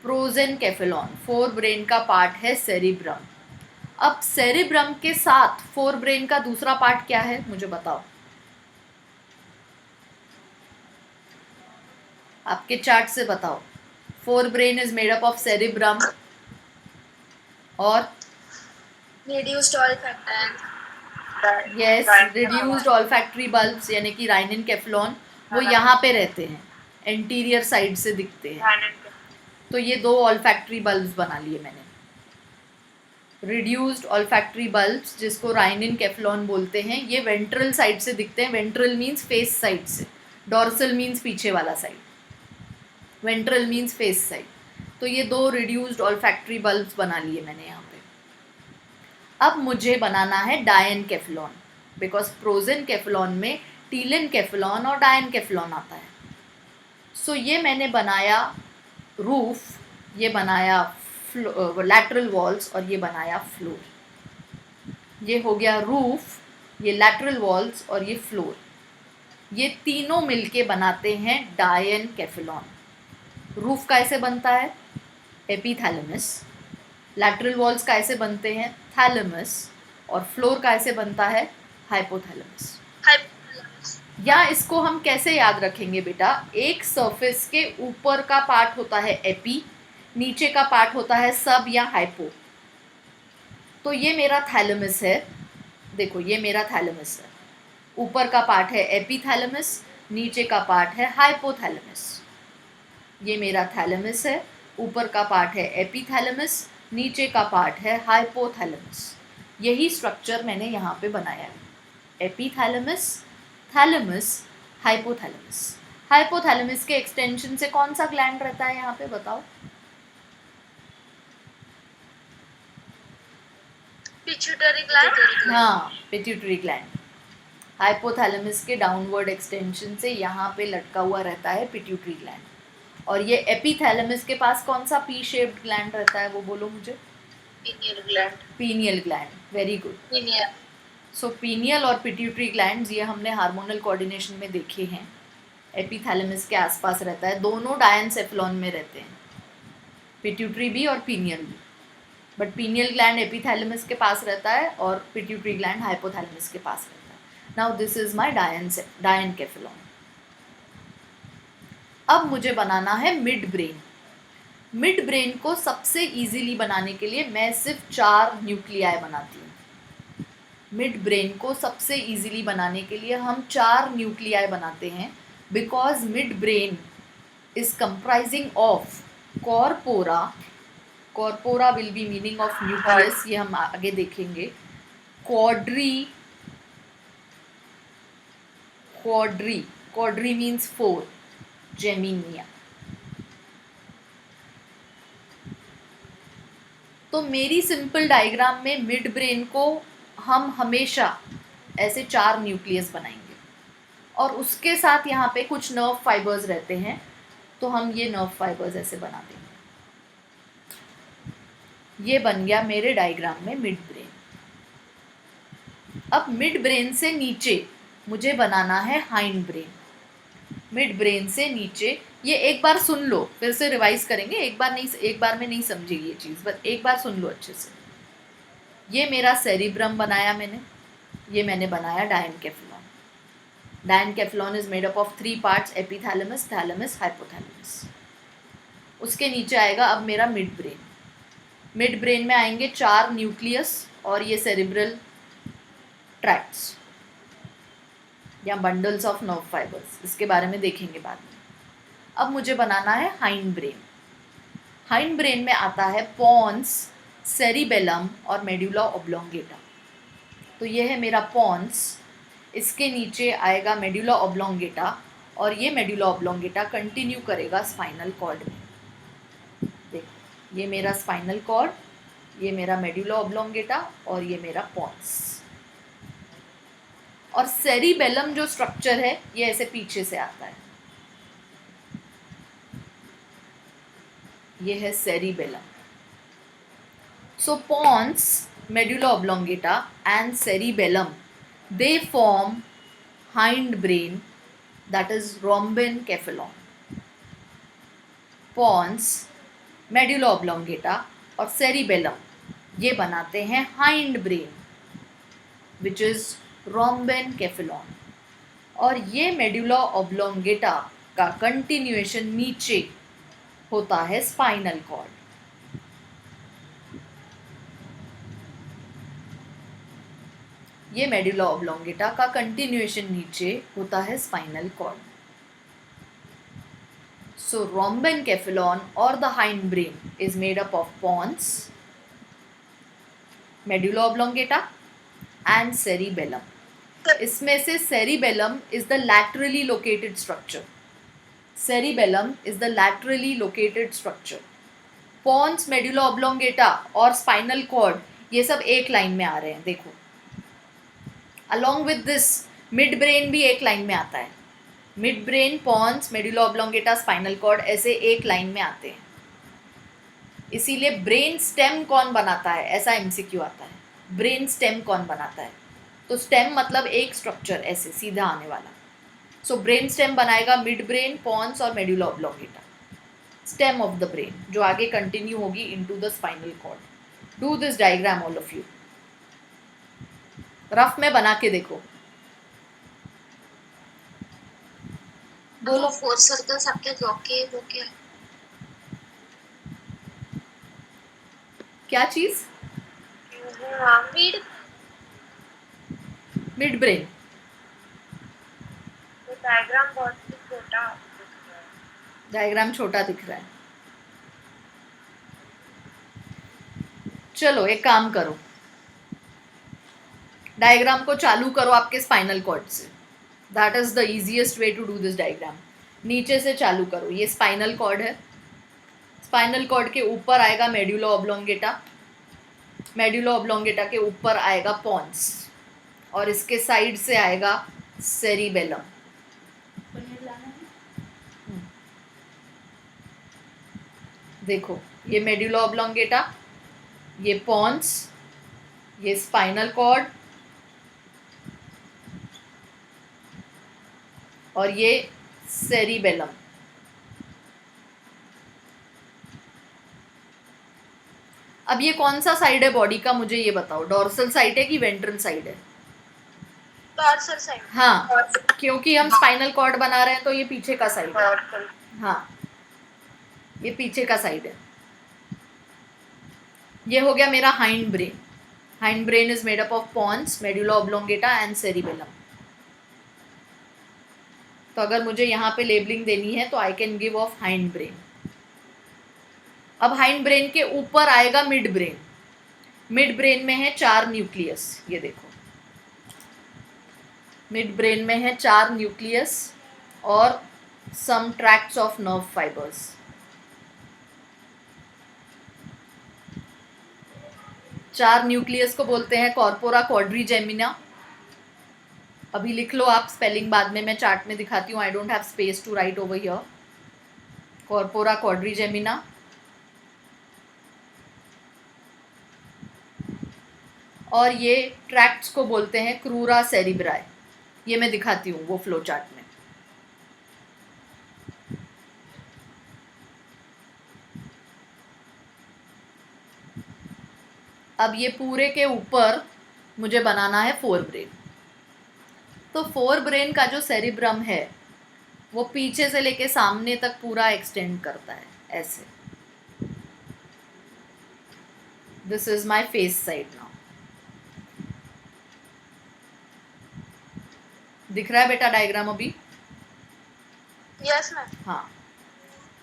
प्रोजेनकेफेलॉन फोर ब्रेन का पार्ट है सेरिब्रम। अब सेरिब्रम के साथ फोर ब्रेन का दूसरा पार्ट क्या है मुझे बताओ। आपके चार्ट से बताओ। Forebrain is made up of cerebrum और reduced olfactory. Yes, reduced olfactory bulbs यानी कि राइनिनकेफेलॉन, वो यहाँ पे रहते हैं, एंटीरियर साइड से दिखते हैं। तो ये दो ऑल्फैक्टरी बल्ब्स बना लिए मैंने। रिड्यूस्ड ऑल्फैक्टरी बल्ब्स जिसको राइनिनकेफेलॉन बोलते हैं, ये वेंट्रल साइड से दिखते हैं। वेंट्रल मीन्स फेस साइड से, डॉर्सल मीन्स पीछे वाला side, ventral means face side. तो ये दो रिड्यूस्ड ऑल्फैक्टरी बल्ब्स बना लिए मैंने यहाँ पे। अब मुझे बनाना है डायनकेफेलॉन, बिकॉज प्रोजेनकेफेलॉन में टीलेनकेफेलॉन और डायनकेफेलॉन आता है। सो ये मैंने बनाया रूफ, ये बनाया लैटरल वॉल्स और ये बनाया फ्लोर। ये हो गया रूफ, ये लैटरल वॉल्स और ये फ्लोर। ये तीनों मिलके बनाते हैं डायनकेफेलॉन। रूफ कैसे बनता है? एपिथैलेमस। लैटरल वॉल्स कैसे बनते हैं? थैलेमस। और फ्लोर कैसे बनता है? हाइपोथैलेमस। Hypothalamus. या इसको हम कैसे याद रखेंगे बेटा? एक सरफेस के ऊपर का पार्ट होता है एपी, नीचे का पार्ट होता है सब या हाइपो। तो ये मेरा थैलेमस है, देखो ये मेरा थैलेमस है। ऊपर का पार्ट है एपिथैलेमस, नीचे का पार्ट है हाइपोथैलेमस। ये मेरा थैलेमस है, ऊपर का पार्ट है एपिथैलेमस, नीचे का पार्ट है हाइपोथैलेमस। यही स्ट्रक्चर मैंने यहाँ पे बनाया है, एपिथैलेमस, थैलेमस, हाइपोथैलेमस। हाइपोथैलेमस के एक्सटेंशन से कौन सा ग्लैंड रहता है यहाँ पे बताओ? Pituitary gland. हाँ, पिट्यूटरी ग्लैंड। हाइपोथैलेमस के डाउनवर्ड एक्सटेंशन से यहाँ पे लटका हुआ रहता है पिट्यूटरी ग्लैंड। और ये एपिथैलेमस के पास कौन सा पी शेप्ड ग्लैंड रहता है वो बोलो मुझे? Pineal gland. Pineal gland, very good. Pineal. So pineal और पिट्यूटरी ग्लैंड्स ये हमने हार्मोनल कोऑर्डिनेशन में देखे हैं। एपिथैलेमस के आसपास रहता है, दोनों डायनसेफेलॉन में रहते हैं, पिट्यूटरी भी और पीनियल भी। बट पीनियल ग्लैंड एपिथैलेमस के पास रहता है और पिट्यूटरी ग्लैंड हाइपोथैलेमस के पास रहता है। Now this is my diencephalon. अब मुझे बनाना है मिड ब्रेन। मिड ब्रेन को सबसे इजीली बनाने के लिए मैं सिर्फ 4 न्यूक्लियाई बनाती हूँ। मिड ब्रेन को सबसे इजीली बनाने के लिए हम 4 न्यूक्लियाई बनाते हैं, because mid brain is comprising of corpora. Corpora will be meaning of nucleus, ये हम आगे देखेंगे। Quadri, quadri means 4, जेमिनिया। तो मेरी सिंपल डायग्राम में मिड ब्रेन को हम हमेशा ऐसे 4 न्यूक्लियस बनाएंगे और उसके साथ यहाँ पे कुछ नर्व फाइबर्स रहते हैं, तो हम ये नर्व फाइबर्स ऐसे बना देंगे। ये बन गया मेरे डायग्राम में मिड ब्रेन। अब मिड ब्रेन से नीचे मुझे बनाना है हाइंड ब्रेन। मिड ब्रेन से नीचे, ये एक बार सुन लो, फिर से रिवाइज करेंगे, एक बार में नहीं समझेगी ये चीज़, बस एक बार सुन लो अच्छे से। ये मेरा सेरिब्रम बनाया मैंने, ये मैंने बनाया diencephalon. Diencephalon is made up of 3 parts, epithalamus, thalamus, hypothalamus. उसके नीचे आएगा अब मेरा मिड ब्रेन। मिड ब्रेन में आएंगे 4 न्यूक्लियस और ये सेरिब्रल ट्रैक्ट्स या बंडल्स ऑफ नर्व फाइबर्स, इसके बारे में देखेंगे बाद में। अब मुझे बनाना है हाइंड ब्रेन। हाइंड ब्रेन में आता है पॉन्स, सेरिबेलम और मेडुला ऑब्लोंगेटा। तो ये है मेरा पॉन्स, इसके नीचे आएगा मेडुला ऑब्लोंगेटा और ये मेडुला ऑब्लोंगेटा कंटिन्यू करेगा स्पाइनल कॉर्ड में। देखो ये मेरा स्पाइनल कॉर्ड, ये मेरा मेडुला ऑब्लोंगेटा और ये मेरा पॉन्स। और सेरिबेलम जो स्ट्रक्चर है ये ऐसे पीछे से आता है, ये है cerebellum. So pons, medulla oblongata and cerebellum, they form hind brain, that is rhombencephalon. pons, medulla oblongata और cerebellum ये बनाते हैं hind brain, which is rhombencephalon। और ये मेडुला ऑब्लोंगेटा का कंटिन्यूएशन नीचे होता है स्पाइनल कॉर्ड। ये मेडुला ऑब्लोंगेटा का कंटिन्यूएशन नीचे होता है स्पाइनल कॉर्ड। सो rhombencephalon और the hind brain is made up of pons, medulla oblongata and cerebellum. इसमें से cerebellum is the laterally located structure. Cerebellum is the laterally located structure. pons, medulla oblongata और spinal cord ये सब एक line में आ रहे हैं, देखो। Along with this mid brain भी एक लाइन में आता है। Mid brain, pons, medulla oblongata, spinal cord ऐसे एक लाइन में आते हैं। इसीलिए ब्रेन स्टेम कौन बनाता है, ऐसा एमसीक्यू आता है, ब्रेन स्टेम कौन बनाता है। तो स्टेम मतलब एक स्ट्रक्चर ऐसे सीधा आने वाला। सो ब्रेन स्टेम बनाएगा मिड ब्रेन, पॉन्स और medulla oblongata, stem of the brain, जो आगे कंटिन्यू होगी into the spinal cord. Do this diagram all of you, rough में बना के देखो, बोलो। 4 सर्कल्स आपके ब्लॉक के वो क्या है? क्या चीज? Mid mid brain. तो डायग्राम बहुत ही छोटा दिख रहा है। डायग्राम छोटा दिख रहा है। चलो एक काम करो, डायग्राम को चालू करो आपके स्पाइनल कॉर्ड से, that is the easiest way to do this diagram. नीचे से चालू करो, ये स्पाइनल कॉर्ड है, स्पाइनल कॉर्ड के ऊपर आएगा मेडुला ऑब्लोंगेटा, मेडुला ऑब्लोंगेटा के ऊपर आएगा पॉन्स, और इसके साइड से आएगा सेरिबेलम। देखो ये मेडुला ऑब्लोंगेटा, ये पॉन्स, ये स्पाइनल कॉर्ड, और ये सेरिबेलम। अब ये कौन सा साइड है बॉडी का, मुझे ये बताओ, डॉर्सल साइड है कि वेंट्रल साइड है? Dorsal side. हाँ, क्योंकि हम स्पाइनल कॉर्ड बना रहे हैं तो ये पीछे का साइड है। डॉर्सल। हाँ, ये पीछे का साइड है। ये हो गया मेरा hind brain. Hind brain is made up of pons, medulla oblongata and cerebellum. तो अगर मुझे यहाँ पे लेबलिंग देनी है तो I can give of hind brain. अब हाइंड ब्रेन के ऊपर आएगा मिड ब्रेन। मिड ब्रेन में है 4 न्यूक्लियस, ये देखो मिड ब्रेन में है 4 न्यूक्लियस और सम ट्रैक्ट्स ऑफ नर्व फाइबर्स। चार न्यूक्लियस को बोलते हैं कॉर्पोरा क्वाड्रिजेमिना। अभी लिख लो आप, स्पेलिंग बाद में मैं चार्ट में दिखाती हूँ, I don't have space to write over here. Corpora quadrigemina. और ये ट्रैक्ट्स को बोलते हैं क्रूरा सेरिब्राई। ये मैं दिखाती हूँ वो फ्लो चार्ट में। अब ये पूरे के ऊपर मुझे बनाना है फोर ब्रेन। तो फोर ब्रेन का जो सेरिब्रम है वो पीछे से लेके सामने तक पूरा एक्सटेंड करता है ऐसे। This is my face side now. दिख रहा है बेटा डायग्राम अभी? Yes ma'am. हाँ,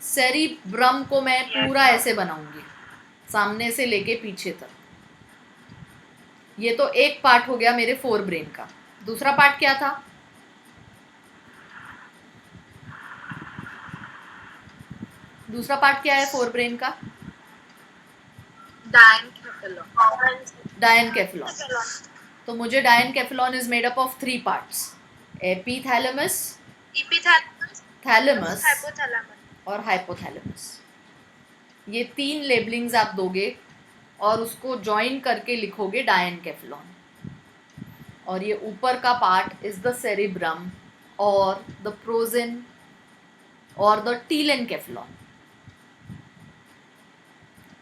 सेरिब्रम को मैं पूरा ऐसे बनाऊंगी सामने से लेके पीछे तक। ये तो एक पार्ट हो गया मेरे फोर ब्रेन का। दूसरा पार्ट क्या था? दूसरा पार्ट क्या है फोर ब्रेन का? डायनकेफेलॉन। तो मुझे diencephalon is made up of 3 parts, epithalamus, thalamus और हाइपोथैलेमस। ये 3 लेबलिंग्स आप दोगे और उसको जॉइन करके लिखोगे डायनकेफेलॉन। और ये ऊपर का पार्ट इज द सेरिब्रम और द प्रोजेन और द टीलेनकेफेलॉन।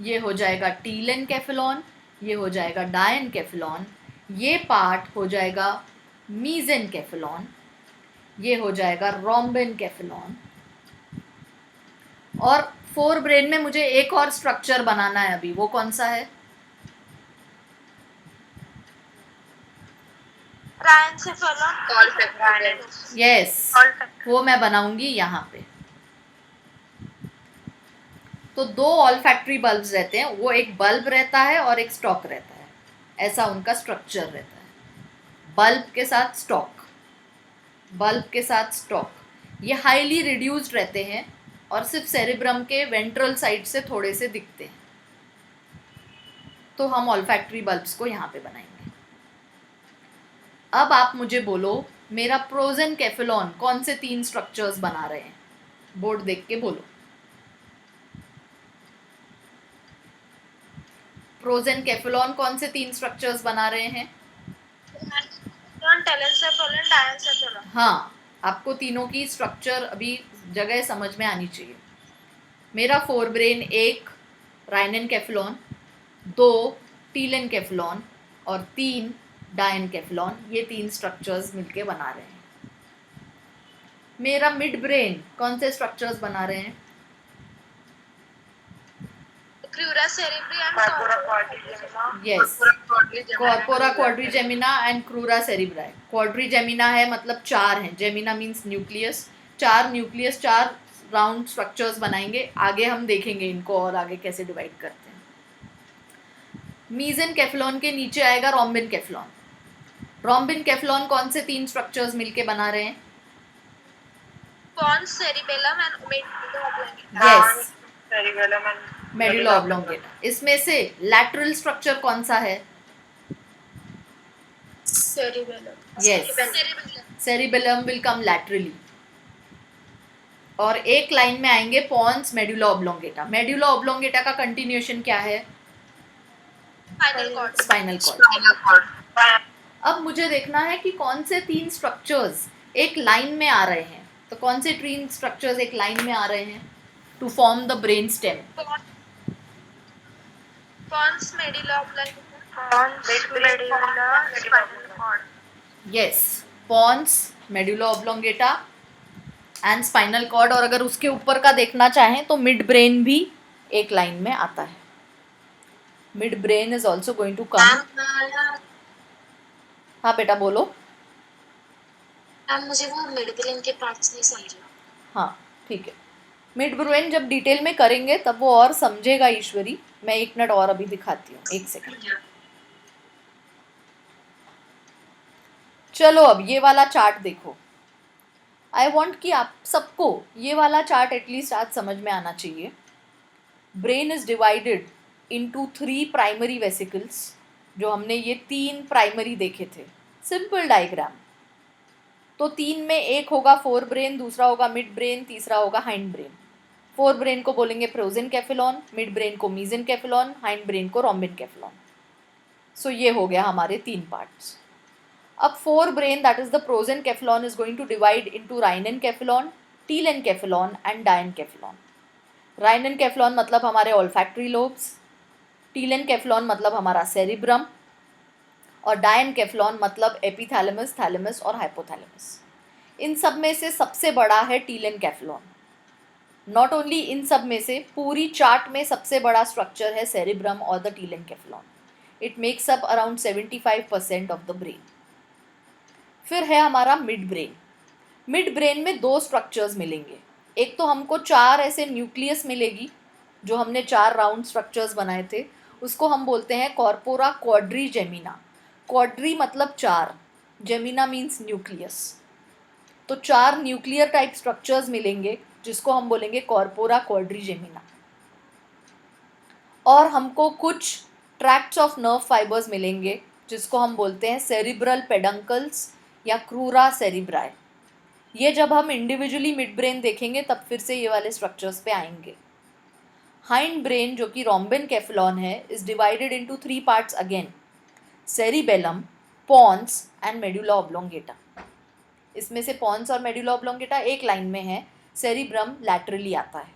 ये हो जाएगा टीलेनकेफेलॉन, ये हो जाएगा डायनकेफेलॉन, ये पार्ट हो जाएगा मीजेनकेफेलॉन, ये हो जाएगा रोम्बेनकेफेलॉन। और फोर ब्रेन में मुझे एक और स्ट्रक्चर बनाना है अभी, वो कौन सा है? यस, वो मैं बनाऊंगी यहाँ पे। तो 2 ऑल्फैक्टरी बल्ब्स रहते हैं, वो एक बल्ब रहता है और एक स्टॉक रहता है, ऐसा उनका स्ट्रक्चर रहता है। बल्ब के साथ स्टॉक, बल्ब के साथ स्टॉक। ये हाईली रिड्यूस्ड रहते हैं और सिर्फ सेरिब्रम के वेंट्रल साइड से थोड़े से दिखते हैं। तो हम ऑल्फैक्टरी बल्ब्स को यहाँ पे बनाएंगे। अब आप मुझे बोलो मेरा प्रोजेनकेफेलॉन कौन से 3 स्ट्रक्चर्स बना रहे हैं? बोर्ड देख के बोलो। प्रोजेनकेफेलॉन कौन से 3 स्ट्रक्चर्स बना रहे हैं? टेलेंसेफेलॉन, डायंसेफेलॉन। हाँ, आपको तीनों की स्ट्रक्चर अभी जगह समझ में आनी चाहिए। मेरा फोरब्रेन 1 राइनेनकेफेलॉन, 2 टीलेनकेफेलॉन और 3 डायनकेफेलॉन, ये 3 स्ट्रक्चर्स मिलके बना रहे हैं। मेरा मिड ब्रेन कौन से स्ट्रक्चर्स बना रहे हैं? Crura cerebri and corpora quadrigemina. Yes, corpora quadrigemina and crura cerebri. Quadrigemina है मतलब 4 हैं, gemina means nucleus, 4 nucleus, 4 round structures बनाएंगे। आगे हम देखेंगे इनको और आगे कैसे डिवाइड करते हैं। मीजेनकेफेलॉन के नीचे आएगा रोम्बिनकेफेलॉन। रोम्बिनकेफेलॉन कौन से 3 स्ट्रक्चर्स मिलके बना रहे हैं? Pons, cerebellum and medulla oblongata. Yes, cerebellum and medulla oblongata. इसमें से लैटरल स्ट्रक्चर कौन सा है? cerebellum. Yes, cerebellum. Cerebellum will come laterally. और एक लाइन में आएंगे pons, medulla oblongata. Medulla oblongata का कंटिन्यूएशन क्या है? Spinal cord. Spinal cord. Spinal cord. अब मुझे देखना है कि कौन से 3 स्ट्रक्चर्स एक लाइन में आ रहे हैं। तो कौन से 3 स्ट्रक्चर्स एक लाइन में आ रहे हैं to form the brain stem? Pons, medulla oblongata. Pons, medulla, spinal cord. Yes, pons, medulla oblongata and spinal cord. और अगर उसके ऊपर का देखना चाहें तो मिड ब्रेन भी एक लाइन में आता है। Mid brain is also going to come. हाँ बेटा बोलो। मैम मुझे वो मिड ब्रेन के पार्ट्स नहीं समझे। हाँ ठीक है, मिड ब्रेन जब डिटेल में करेंगे तब वो और समझेगा ईश्वरी। मैं 1 मिनट और अभी दिखाती हूँ, 1 सेकंड। चलो अब ये वाला चार्ट देखो। आई वॉन्ट कि आप सबको ये वाला चार्ट एटलीस्ट आज समझ में आना चाहिए। Brain is divided into 3 primary vesicles. जो हमने ये 3 प्राइमरी देखे थे, सिंपल डायग्राम। तो 3 में एक होगा फोर ब्रेन, दूसरा होगा मिड ब्रेन, तीसरा होगा हाइंड ब्रेन। फोर ब्रेन को बोलेंगे प्रोजेनकेफेलॉन, मिड ब्रेन को मीजेनकेफेलॉन, हाइंड ब्रेन को रोम्बिनकेफेलॉन। सो ये हो गया हमारे 3 पार्ट्स। अब forebrain that is the prosencephalon is going to divide into rhinencephalon, telencephalon and diencephalon. Rhinencephalon मतलब हमारे ऑल्फैक्टरी लोब्स, टीलेनकेफेलॉन मतलब हमारा सेरिब्रम और डायनकेफेलॉन मतलब एपिथैलेमस, थैलेमस और हाइपोथैलेमस। इन सब में से सबसे बड़ा है टीलेनकेफेलॉन। नॉट ओनली इन सब में से, पूरी चार्ट में सबसे बड़ा स्ट्रक्चर है सेरिब्रम और the telencephalon. It makes up around 75% of the brain. फिर है हमारा मिड ब्रेन। मिड ब्रेन में 2 स्ट्रक्चर्स मिलेंगे। एक तो हमको 4 ऐसे न्यूक्लियस मिलेगी, जो हमने 4 राउंड स्ट्रक्चर्स बनाए थे, उसको हम बोलते हैं कॉर्पोरा क्वाड्रिजेमिना। क्वाड्री मतलब 4, जेमिना मीन्स न्यूक्लियस। तो 4 न्यूक्लियर टाइप स्ट्रक्चर्स मिलेंगे जिसको हम बोलेंगे कॉर्पोरा क्वाड्रिजेमिना। और हमको कुछ ट्रैक्ट्स ऑफ नर्व फाइबर्स मिलेंगे जिसको हम बोलते हैं सेरिब्रल पेडंकल्स या क्रूरा सेरिब्राई। ये जब हम इंडिविजुअली मिड ब्रेन देखेंगे तब फिर से ये वाले स्ट्रक्चर्स पे आएंगे। हाइंड ब्रेन जो कि रोम्बिनकेफेलॉन है is divided into 3 parts again, cerebellum, pons and medulla oblongata. इसमें से पॉन्स और मेडुला ऑब्लोंगेटा एक लाइन में है, सेरिब्रम लैटरली आता है।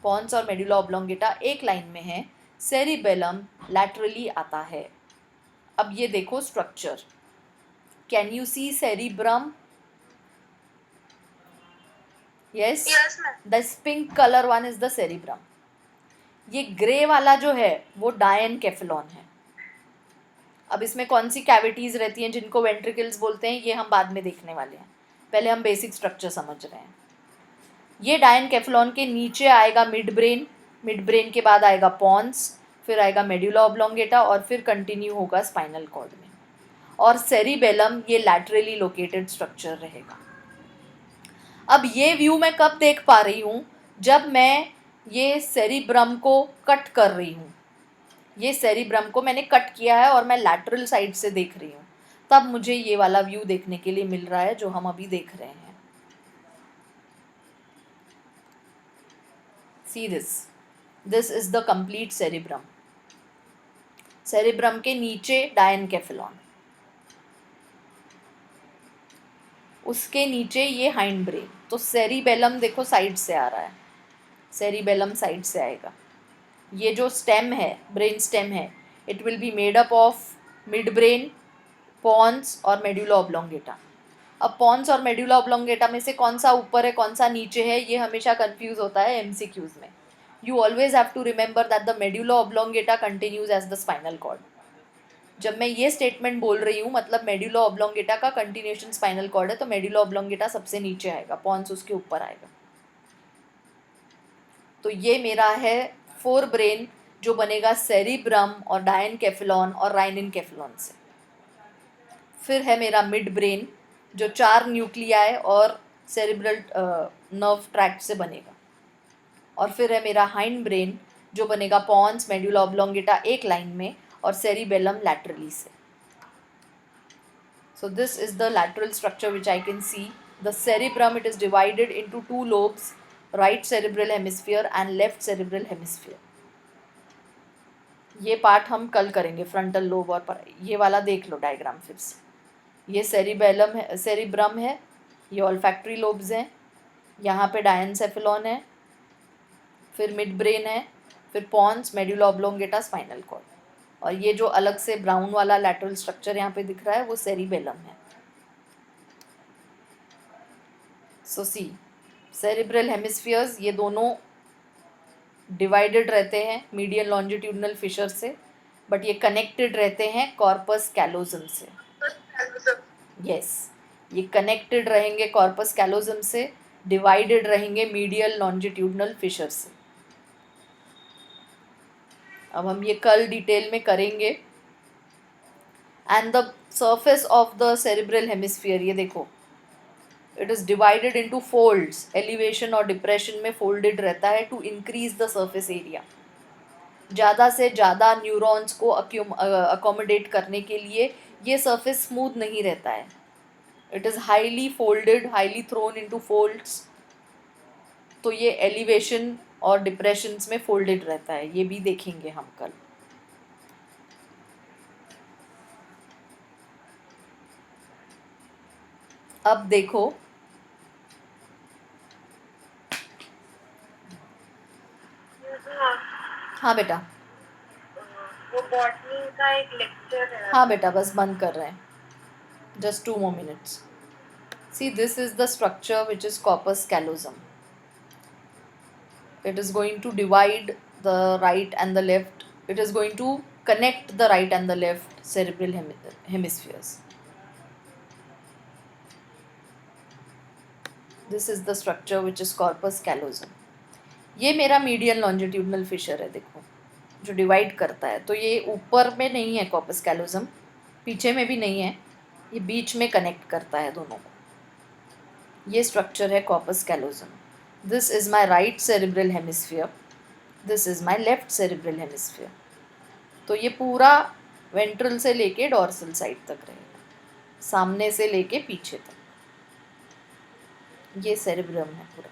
पॉन्स और मेडुला ऑब्लोंगेटा एक लाइन में है, सेरिबेलम लैटरली आता है। अब ये देखो structure, can you see cerebrum? Yes, this pink colour one is the cerebrum. ये ग्रे वाला जो है वो डायनकेफेलॉन है। अब इसमें कौन सी कैविटीज़ रहती हैं जिनको वेंट्रिकल्स बोलते हैं, ये हम बाद में देखने वाले हैं। पहले हम बेसिक स्ट्रक्चर समझ रहे हैं। ये डायनकेफेलॉन के नीचे आएगा मिड ब्रेन, मिड ब्रेन के बाद आएगा पॉन्स, फिर आएगा मेडुला ऑब्लोंगेटा और फिर कंटिन्यू होगा स्पाइनल कॉर्ड में। और सेरिबेलम ये लैटरली लोकेटेड स्ट्रक्चर रहेगा। अब ये व्यू मैं कब देख पा रही हूँ? जब मैं ये सेरिब्रम को कट कर रही हूँ। ये सेरिब्रम को मैंने कट किया है और मैं लैटरल साइड से देख रही हूँ, तब मुझे ये वाला व्यू देखने के लिए मिल रहा है जो हम अभी देख रहे हैं। See this is the complete cerebrum. Cerebrum के नीचे डायनकेफेलॉन, उसके नीचे ये हाइंड ब्रेन। तो सेरिबेलम देखो साइड से आ रहा है, सेरिबेलम साइड से आएगा। ये जो स्टेम है, ब्रेन स्टेम है, it will be made up of mid brain, pons और मेडुला ऑब्लोंगेटा। अब पॉन्स और मेडुला ऑब्लोंगेटा में से कौन सा ऊपर है कौन सा नीचे है, ये हमेशा कंफ्यूज होता है एमसीक्यूज में। You always have to remember that the medulla oblongata continues as the spinal cord. जब मैं ये स्टेटमेंट बोल रही हूँ मतलब मेडुला ऑब्लोंगेटा का कंटिन्यूएशन स्पाइनल कॉर्ड है, तो मेडुला ऑब्लोंगेटा सबसे नीचे आएगा, पॉन्स उसके ऊपर आएगा। तो ये मेरा है फोर ब्रेन जो बनेगा सेरिब्रम और डायनकेफेलॉन और राइनिनकेफेलॉन से। फिर है मेरा मिड ब्रेन जो 4 न्यूक्लियाई और सेरिब्रल नर्व ट्रैक्ट से बनेगा। और फिर है मेरा हाइंड ब्रेन जो बनेगा पॉन्स, मेडुला ऑब्लोंगेटा एक लाइन में और सेरिबेलम लैटरली से। So this is the lateral structure which I can see. The cerebrum, it is divided into 2 lobes, right cerebral hemisphere and left cerebral hemisphere. ये part हम कल करेंगे, frontal lobe और ये वाला देख लो डायग्राम फिर से। ये सेरिबेलम है, सेरिब्रम है, ये ऑल्फैक्टरी लोब्स हैं, यहाँ पे डायनसेफेलॉन है, फिर मिड ब्रेन है, फिर pons, medulla oblongata, spinal cord. और ये जो अलग से ब्राउन वाला लैटरल स्ट्रक्चर यहाँ पे दिख रहा है वो सेरिबेलम है। सो सी सेरिब्रल हेमिस्फीयर्स ये दोनों डिवाइडेड रहते हैं मीडियल लॉन्जिट्यूडनल फिशर से, बट ये कनेक्टेड रहते हैं कॉर्पस कैलोजम से। यस, ये कनेक्टेड रहेंगे कॉर्पस कैलोजम से, डिवाइडेड रहेंगे मीडियल लॉन्जिट्यूडनल फिशर से। अब हम ये कल डिटेल में करेंगे। And the surface of the cerebral hemisphere, ये देखो it is divided into folds, elevation और डिप्रेशन में फोल्डेड रहता है to increase the surface area. ज़्यादा से ज़्यादा न्यूरॉन्स को अकोमोडेट करने के लिए ये सरफेस स्मूथ नहीं रहता है। It is highly folded, highly throne into folds. तो ये एलिवेशन और डिप्रेशंस में फोल्डेड रहता है, ये भी देखेंगे हम कल। अब देखो, हाँ बेटा, वो बॉटनी का एक लेक्चर है। हाँ बेटा, बस बंद कर रहे हैं, just 2 more minutes. See, this is the structure which is corpus callosum. It is going to divide the right and the left. It is going to connect the right and the left cerebral hemispheres. This is the structure which is corpus callosum. ये मेरा medial longitudinal Fisher है, देखो जो divide करता है। तो ये ऊपर में नहीं है कॉर्पस कैलोजम, पीछे में भी नहीं है, ये बीच में कनेक्ट करता है दोनों को। ये स्ट्रक्चर है corpus callosum. This is my right cerebral hemisphere, this is my left cerebral hemisphere. तो ये पूरा वेंट्रल से लेके डॉर्सल साइड तक रहेगा, सामने से लेके पीछे तक। ये सेरिब्रम है पूरा।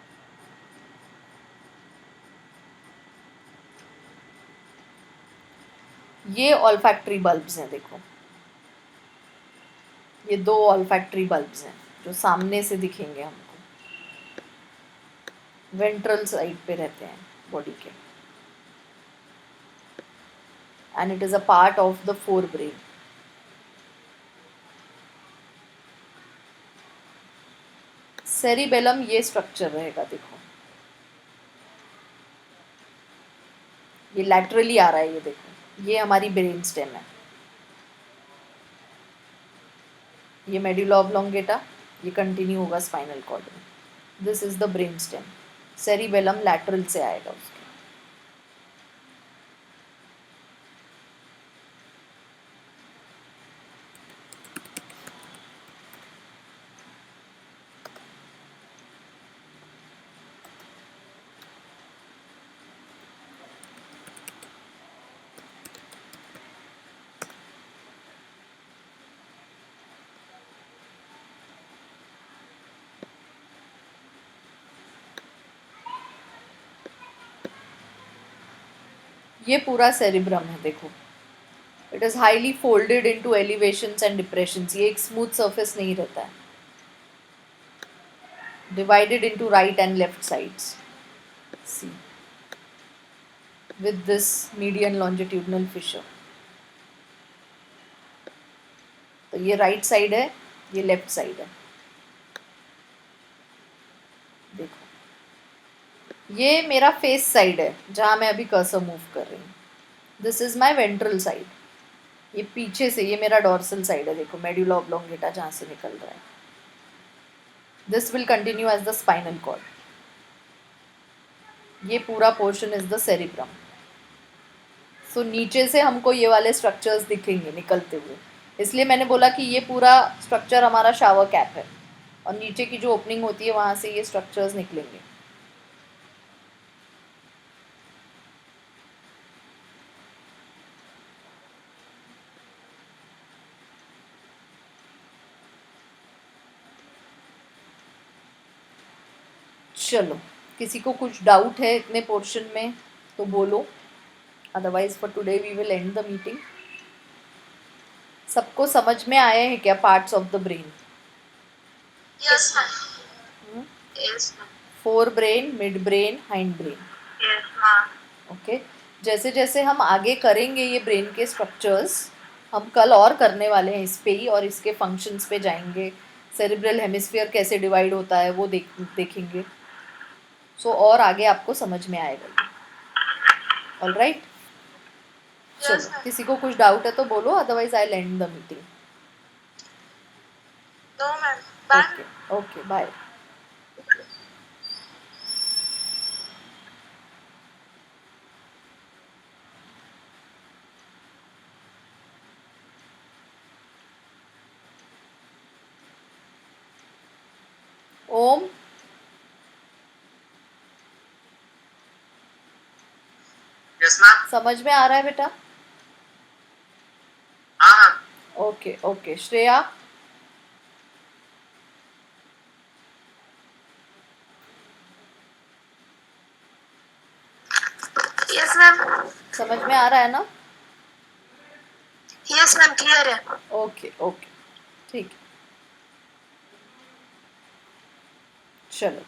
ये ऑल्फैक्टरी बल्ब्स हैं, देखो ये 2 ऑल्फैक्टरी बल्ब्स हैं जो सामने से दिखेंगे हमको, वेंट्रल साइड पे रहते हैं बॉडी के। And it is a part of the fore brain. Cerebellum ये स्ट्रक्चर रहेगा, देखो ये लैटरली आ रहा है, ये देखो ये हमारी ब्रेन स्टेम है, ये मेडुला ऑब्लोंगेटा, ये कंटिन्यू होगा स्पाइनल कॉर्ड में। This is the brain stem. Cerebellum lateral से आएगा उसके। ये पूरा सेरिब्रम है, देखो it is highly folded into elevations and depressions. ये एक स्मूथ सरफेस नहीं रहता है. Divided into right and left sides. See with this median longitudinal fissure. तो ये राइट साइड है, ये लेफ्ट साइड है. देखो ये मेरा फेस साइड है जहाँ मैं अभी कर्सर मूव कर रही हूँ. This is my ventral side. ये पीछे से ये मेरा डॉर्सल साइड है. देखो मेड्यूला ऑब्लोंगेटा जहाँ से निकल रहा है. This will continue as the spinal cord. ये पूरा portion is the cerebrum. So नीचे से हमको ये वाले स्ट्रक्चर्स दिखेंगे निकलते हुए. इसलिए मैंने बोला कि ये पूरा स्ट्रक्चर हमारा शावर कैप है और नीचे की जो ओपनिंग होती है वहाँ से ये स्ट्रक्चर्स निकलेंगे. चलो किसी को कुछ डाउट है इतने पोर्शन में तो बोलो. Otherwise for today we will end the meeting. सबको समझ में आए हैं क्या parts of the brain? Yes ma'am. Yes ma'am. Fore brain, mid brain, hind brain. Yes ma'am. Okay. जैसे जैसे हम आगे करेंगे ये ब्रेन के स्ट्रक्चर्स, हम कल और करने वाले हैं इस पे ही और इसके फंक्शंस पे जाएंगे. सेरिब्रल हेमिस्फीयर कैसे डिवाइड होता है वो देखेंगे. सो और आगे आपको समझ में आएगा. ऑलराइट. चलो किसी को कुछ डाउट है तो बोलो, otherwise I will end the meeting. No ma'am. Bye. Okay okay bye. Om yes ma'am. समझ में आ रहा है बेटा? हाँ. Okay okay. Shreya yes ma'am. समझ में आ रहा है ना? Yes ma'am. क्लियर है. ओके ओके ठीक है. चलो